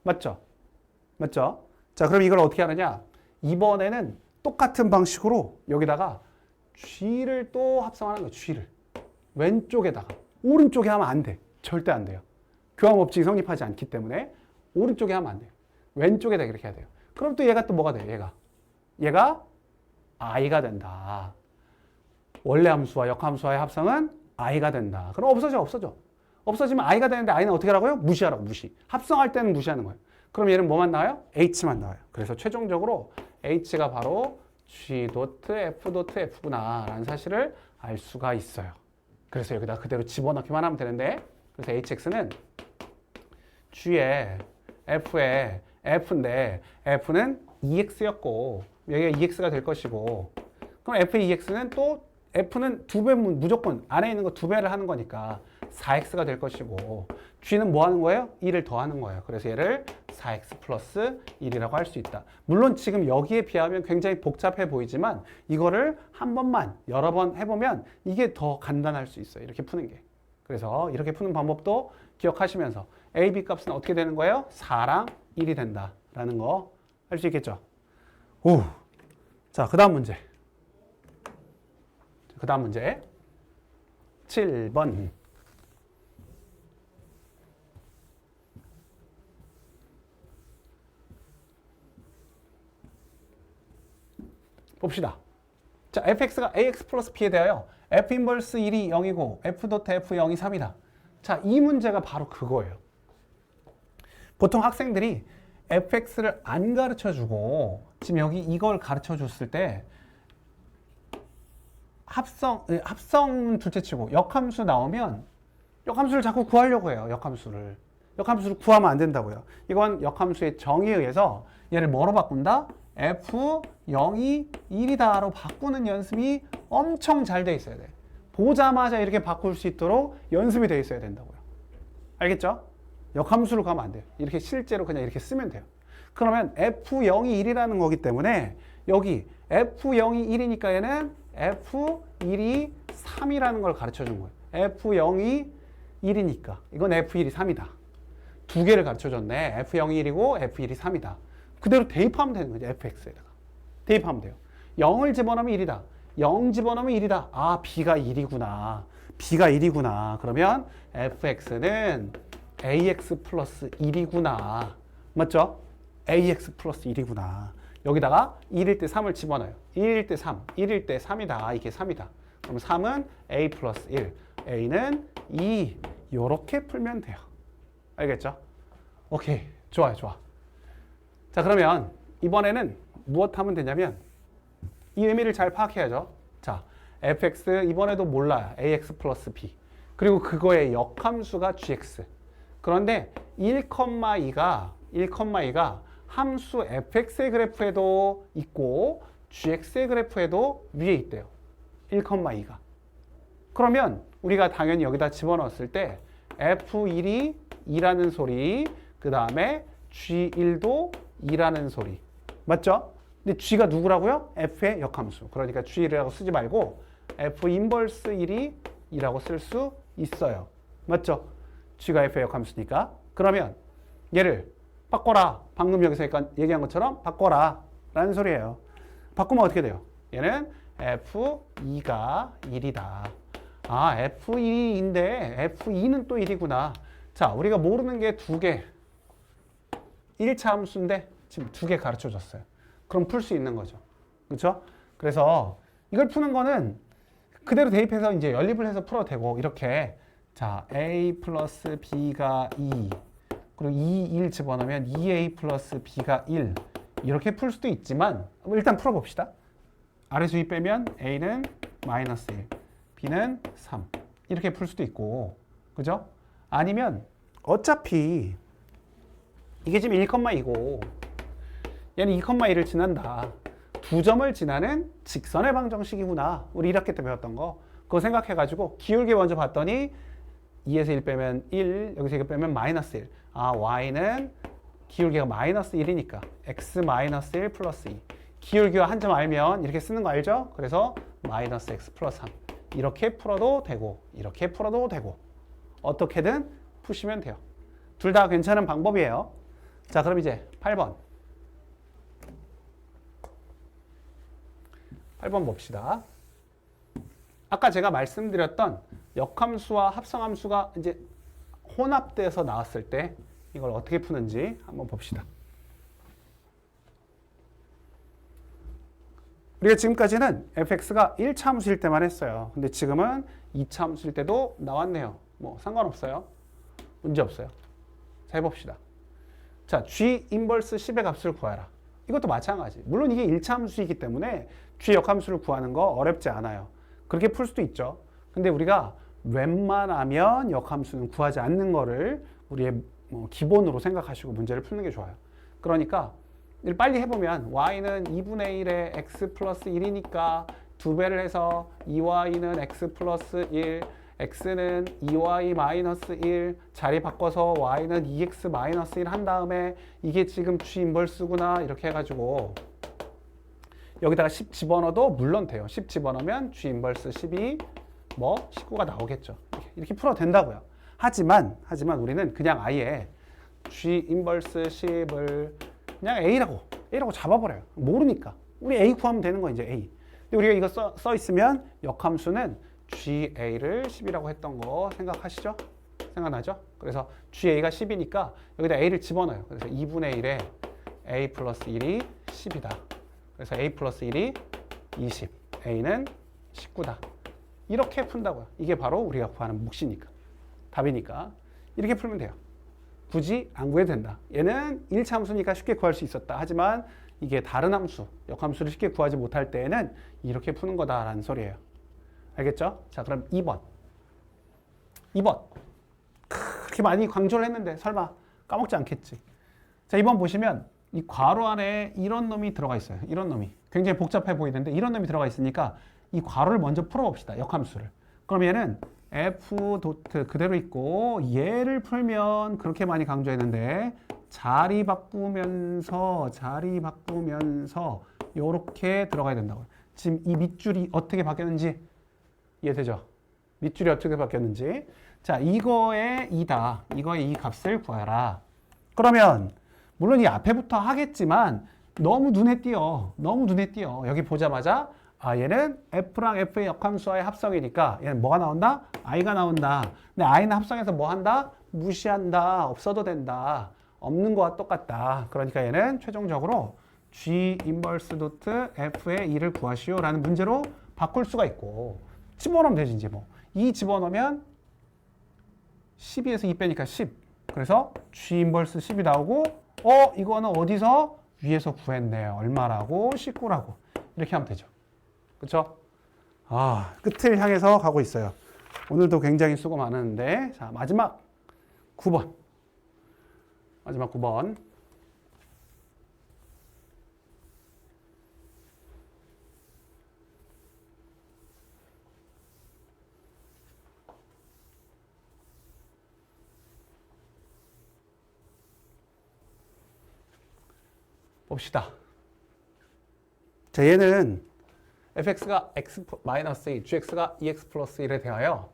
맞죠? 자, 그럼 이걸 어떻게 하느냐? 이번에는 똑같은 방식으로 여기다가 G를 또 합성하는 거예요, G를. 왼쪽에다가. 오른쪽에 하면 안 돼. 절대 안 돼요. 교환 법칙이 성립하지 않기 때문에 오른쪽에 하면 안 돼요. 왼쪽에다 이렇게 해야 돼요. 그럼 또 얘가 또 뭐가 돼요, 얘가 I가 된다. 원래 함수와 역함수와의 합성은 I가 된다. 그럼 없어져. 없어지면 I가 되는데 I는 어떻게 하라고요? 무시하라고, 무시. 합성할 때는 무시하는 거예요. 그럼 얘는 뭐만 나와요? H만 나와요. 그래서 최종적으로 H가 바로 G 도트 F 도트 F구나 라는 사실을 알 수가 있어요. 그래서 여기다 그대로 집어넣기만 하면 되는데, 그래서 HX는 G에 F에 F인데 F는 EX였고 여기가 EX가 될 것이고, 그럼 F의 EX는 또 F는 두 배, 무조건 안에 있는 거 두 배를 하는 거니까 4X가 될 것이고, G는 뭐 하는 거예요? 1을 더하는 거예요. 그래서 얘를 4X 플러스 1이라고 할 수 있다. 물론 지금 여기에 비하면 굉장히 복잡해 보이지만 이거를 한 번만 여러 번 해보면 이게 더 간단할 수 있어요. 이렇게 푸는 게. 그래서 이렇게 푸는 방법도 기억하시면서 A, B 값은 어떻게 되는 거예요? 4랑 1이 된다라는 거 할 수 있겠죠? 오. 자, 그 다음 문제. 7번. 봅시다. 자, fx가 ax 플러스 b에 대하여 f 인버스 1이 0이고 f 도트 f 0이 3이다. 자, 이 문제가 바로 그거예요. 보통 학생들이 fx를 안 가르쳐주고 지금 여기 이걸 가르쳐줬을 때 합성 둘째치고 역함수 나오면 역함수를 자꾸 구하려고 해요. 역함수를 구하면 안 된다고요. 이건 역함수의 정의에 의해서 얘를 뭐로 바꾼다? F0이 1이다로 바꾸는 연습이 엄청 잘 돼 있어야 돼. 보자마자 이렇게 바꿀 수 있도록 연습이 돼 있어야 된다고요. 알겠죠? 역함수로 가면 안 돼요. 이렇게 실제로 그냥 이렇게 쓰면 돼요. 그러면 F0이 1이라는 거기 때문에 여기 F0이 1이니까 얘는 F1이 3이라는 걸 가르쳐 준 거예요. F0이 1이니까 이건 F1이 3이다. 두 개를 가르쳐 줬네. F0이 1이고 F1이 3이다. 그대로 대입하면 되는 거죠. fx에다가. 대입하면 돼요. 0을 집어넣으면 1이다. 0 집어넣으면 1이다. 아, b가 1이구나. 그러면 fx는 ax 플러스 1이구나. 맞죠? ax 플러스 1이구나. 여기다가 1일 때 3을 집어넣어요. 1일 때 3, 1일 때 3이다. 이게 3이다. 그럼 3은 a 플러스 1, a는 2. 이렇게 풀면 돼요. 알겠죠? 오케이. 좋아요. 자, 그러면 이번에는 무엇 하면 되냐면 이 의미를 잘 파악해야죠. 자, fx 이번에도 몰라요. ax 플러스 b. 그리고 그거의 역함수가 gx. 그런데 1,2가 함수 fx의 그래프에도 있고 gx의 그래프에도 위에 있대요. 1,2가. 그러면 우리가 당연히 여기다 집어넣었을 때 f1이 2라는 소리, 그 다음에 g1도 2라는 소리. 맞죠? 근데 g가 누구라고요? f의 역함수. 그러니까 g1이라고 쓰지 말고 f 인버스 1이 2라고 쓸 수 있어요. 맞죠? g가 f의 역함수니까. 그러면 얘를 바꿔라. 방금 여기서 얘기한 것처럼 바꿔라 라는 소리예요. 바꾸면 어떻게 돼요? 얘는 f2가 1이다. 아, f1인데 f2는 또 1이구나. 자, 우리가 모르는 게 두 개. 1차 함수인데 지금 두 개 가르쳐 줬어요. 그럼 풀 수 있는 거죠. 그렇죠? 그래서 이걸 푸는 거는 그대로 대입해서 이제 연립을 해서 풀어도 되고 이렇게 자, a 플러스 b가 2 그리고 2, 1 집어넣으면 2a 플러스 b가 1 이렇게 풀 수도 있지만 일단 풀어봅시다. 아래수 2 빼면 a는 마이너스 1 b는 3 이렇게 풀 수도 있고 그죠? 아니면 어차피 이게 지금 1,2고 얘는 2,1을 지난다. 두 점을 지나는 직선의 방정식이구나. 우리 1학기 때 배웠던 거. 그거 생각해가지고 기울기 먼저 봤더니 2에서 1 빼면 1, 여기서 1 빼면 마이너스 1. 아, y는 기울기가 마이너스 1이니까 x 마이너스 1 플러스 2. 기울기와 한 점 알면 이렇게 쓰는 거 알죠? 그래서 마이너스 x 플러스 3. 이렇게 풀어도 되고 이렇게 풀어도 되고 어떻게든 푸시면 돼요. 둘 다 괜찮은 방법이에요. 자, 그럼 이제 8번. 8번 봅시다. 아까 제가 말씀드렸던 역함수와 합성함수가 이제 혼합돼서 나왔을 때 이걸 어떻게 푸는지 한번 봅시다. 우리가 지금까지는 fx가 1차 함수일 때만 했어요. 근데 지금은 2차 함수일 때도 나왔네요. 뭐 상관없어요. 문제 없어요. 자, 해봅시다. 자, g 인버스 10의 값을 구하라. 이것도 마찬가지. 물론 이게 1차 함수이기 때문에 g 역함수를 구하는 거 어렵지 않아요. 그렇게 풀 수도 있죠. 근데 우리가 웬만하면 역함수는 구하지 않는 거를 우리의 기본으로 생각하시고 문제를 푸는 게 좋아요. 그러니까 빨리 해보면 y는 2분의 1에 x 플러스 1이니까 2배를 해서 2y는 x 플러스 1, x는 2y 마이너스 1, 자리 바꿔서 y는 2x 마이너스 1 한 다음에 이게 지금 g 인버스구나 이렇게 해가지고 여기다가 10 집어넣어도 물론 돼요. 10 집어넣으면 g 인버스 10이 뭐 19가 나오겠죠. 이렇게 풀어도 된다고요. 하지만 우리는 그냥 아예 g 인버스 10을 그냥 A라고 잡아버려요. 모르니까. 우리 A 구하면 되는 거야, 이제 A. 근데 우리가 이거 써 있으면 역함수는 GA를 10이라고 했던 거 생각하시죠? 생각나죠? 그래서 GA가 10이니까 여기다 A를 집어넣어요. 그래서 2분의 1에 A 플러스 1이 10이다. 그래서 A 플러스 1이 20. A는 19다. 이렇게 푼다고요. 이게 바로 우리가 구하는 몫이니까. 답이니까. 이렇게 풀면 돼요. 굳이 안 구해도 된다. 얘는 1차 함수니까 쉽게 구할 수 있었다. 하지만 이게 다른 함수, 역함수를 쉽게 구하지 못할 때에는 이렇게 푸는 거다라는 소리예요. 알겠죠? 자, 그럼 2번. 2번. 그렇게 많이 강조를 했는데 설마 까먹지 않겠지. 자, 2번 보시면 이 괄호 안에 이런 놈이 들어가 있어요. 이런 놈이. 굉장히 복잡해 보이는데 이런 놈이 들어가 있으니까 이 괄호를 먼저 풀어봅시다. 역함수를. 그럼 얘는 f 도트 그대로 있고 얘를 풀면 그렇게 많이 강조했는데 자리 바꾸면서 이렇게 들어가야 된다고요. 지금 이 밑줄이 어떻게 바뀌었는지 이해되죠? 밑줄이 어떻게 바뀌었는지. 자, 이거의 2다. 이거의 이 값을 구하라. 그러면 물론 이 앞에부터 하겠지만 너무 눈에 띄어. 여기 보자마자 아, 얘는 F랑 F의 역함수와의 합성이니까 얘는 뭐가 나온다? I가 나온다. 근데 I는 합성해서 뭐 한다? 무시한다. 없어도 된다. 없는 거와 똑같다. 그러니까 얘는 최종적으로 G 인버스 도트 F의 2를 구하시오 라는 문제로 바꿀 수가 있고 집어넣으면 되지 이제 뭐. 2 집어넣으면 12에서 2 빼니까 10. 그래서 G 인버스 10이 나오고 이거는 어디서? 위에서 구했네. 얼마라고? 19라고. 이렇게 하면 되죠. 그렇죠? 아, 끝을 향해서 가고 있어요. 오늘도 굉장히 수고 많았는데, 자, 마지막 9번. 마지막 9번. 봅시다. 자, 얘는 fx가 x-2, gx가 2x 플러스 1에 대하여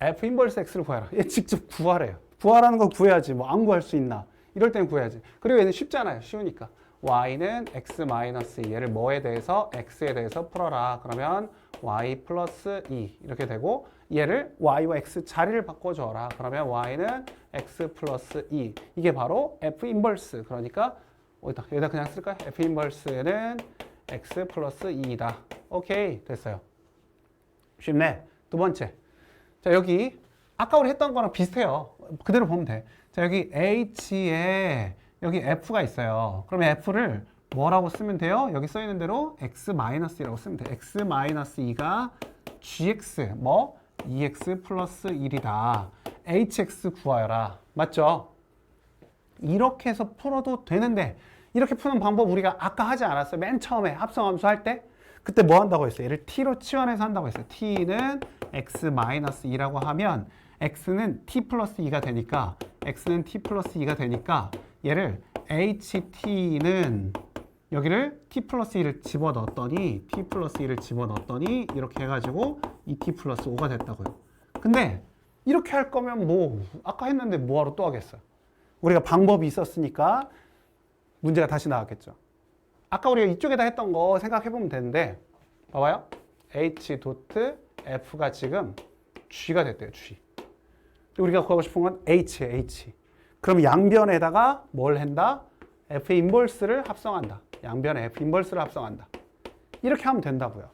f 인버스 x를 구하라. 얘 직접 구하래요. 구하라는 거 구해야지. 뭐 안 구할 수 있나? 이럴 땐 구해야지. 그리고 얘는 쉽잖아요. 쉬우니까. y는 x-2, 얘를 뭐에 대해서? x에 대해서 풀어라. 그러면 y 플러스 2 이렇게 되고 얘를 y와 x 자리를 바꿔줘라. 그러면 y는 x 플러스 2. 이게 바로 f 인버스. 그러니까 여기다 그냥 쓸까요? f 인버스는 x 플러스 2이다. 오케이, 됐어요. 쉽네. 두 번째. 자, 여기 아까 우리 했던 거랑 비슷해요. 그대로 보면 돼. 자, 여기 h에 여기 f가 있어요. 그러면 f를 뭐라고 쓰면 돼요? 여기 써 있는 대로 x-2라고 쓰면 돼. x-2가 gx 뭐 2x 플러스 1이다. hx 구하여라. 맞죠? 이렇게 해서 풀어도 되는데 이렇게 푸는 방법 우리가 아까 하지 않았어요? 맨 처음에 합성함수 할 때? 그때 뭐 한다고 했어요? 얘를 t로 치환해서 한다고 했어요. t는 x-2라고 하면 x는 t 플러스 2가 되니까 x는 t 플러스 2가 되니까 얘를 ht는 여기를 t 플러스 2를 집어넣었더니 t 플러스 2를 집어넣었더니 이렇게 해가지고 2t 플러스 5가 됐다고요. 근데 이렇게 할 거면 뭐 아까 했는데 뭐하러 또 하겠어요? 우리가 방법이 있었으니까 문제가 다시 나왔겠죠. 아까 우리가 이쪽에다 했던 거 생각해보면 되는데 봐봐요. h 도트 f가 지금 g가 됐대요. g. 우리가 구하고 싶은 건 h에 h. 그럼 양변에다가 뭘 한다? f 인버스를 합성한다. 양변에 f 인버스를 합성한다. 이렇게 하면 된다고요.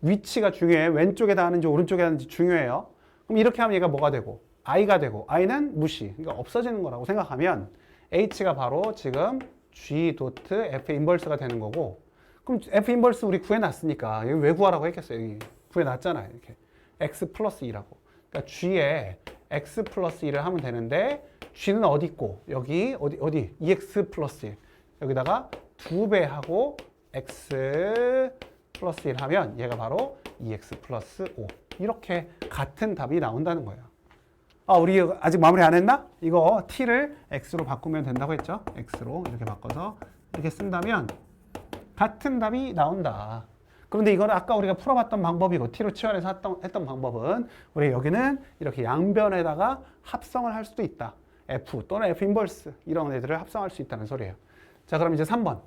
위치가 중요해. 왼쪽에다 하는지 오른쪽에 하는지 중요해요. 그럼 이렇게 하면 얘가 뭐가 되고 i가 되고 i는 무시. 그러니까 없어지는 거라고 생각하면 h가 바로 지금 g 도트 f 인버스가 되는 거고 그럼 f 인버스 우리 구해놨으니까 여기 왜 구하라고 했겠어요? 여기 구해놨잖아요. 이렇게 x 플러스 2라고. 그러니까 g에 x 플러스 1을 하면 되는데 g는 어디 있고 여기 어디 2x 플러스 1 여기다가 2배 하고 x 플러스 1 하면 얘가 바로 2x 플러스 5 이렇게 같은 답이 나온다는 거예요. 아, 우리 아직 마무리 안 했나? 이거 t를 x로 바꾸면 된다고 했죠? x로 이렇게 바꿔서 이렇게 쓴다면 같은 답이 나온다. 그런데 이거는 아까 우리가 풀어봤던 방법이고 t로 치환해서 했던 방법은 우리 여기는 이렇게 양변에다가 합성을 할 수도 있다. f 또는 f 인버스 이런 애들을 합성할 수 있다는 소리예요. 자, 그럼 이제 3번.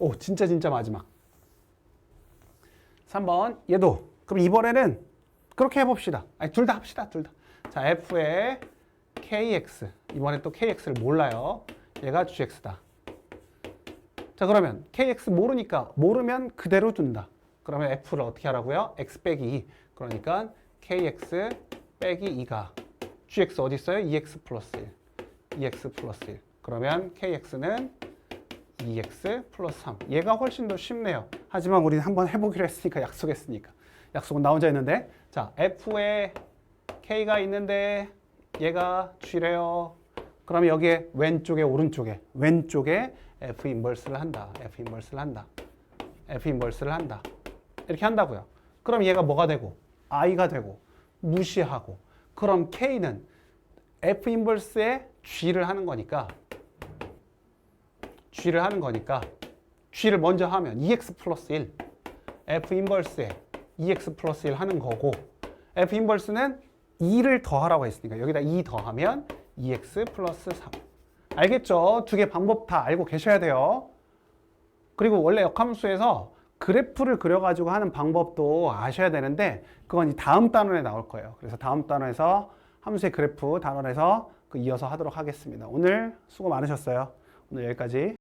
오, 진짜 마지막. 3번 얘도 그럼 이번에는 그렇게 해봅시다. 아니, 둘 다 합시다. 둘 다. 자, f의 kx 이번에 또 kx를 몰라요. 얘가 gx다. 자, 그러면 kx 모르면 그대로 둔다. 그러면 f를 어떻게 하라고요? x 빼기 2. 그러니까 kx 빼기 2가 gx 어디 있어요? 2x 플러스 1. 2x 플러스 1. 그러면 kx는 2x 플러스 3. 얘가 훨씬 더 쉽네요. 하지만 우리는 한번 해보기로 했으니까 약속했으니까. 약속은 나 혼자 했는데 자, f에 k가 있는데 얘가 g래요. 그러면 여기에 왼쪽에 왼쪽에 f 인버스를 한다. f 인버스를 한다. f 인버스를 한다. 이렇게 한다고요. 그럼 얘가 뭐가 되고 i가 되고 무시하고 그럼 k는 f 인버스에 g를 하는 거니까 g를 먼저 하면 2x 플러스 1 f 인버스에 2x 플러스 1 하는 거고 f 인버스는 2를 더하라고 했으니까 여기다 2 더하면 2x 플러스 3. 알겠죠? 두 개 방법 다 알고 계셔야 돼요. 그리고 원래 역함수에서 그래프를 그려가지고 하는 방법도 아셔야 되는데 그건 이 다음 단원에 나올 거예요. 그래서 다음 단원에서 함수의 그래프 단원에서 이어서 하도록 하겠습니다. 오늘 수고 많으셨어요. 오늘 여기까지.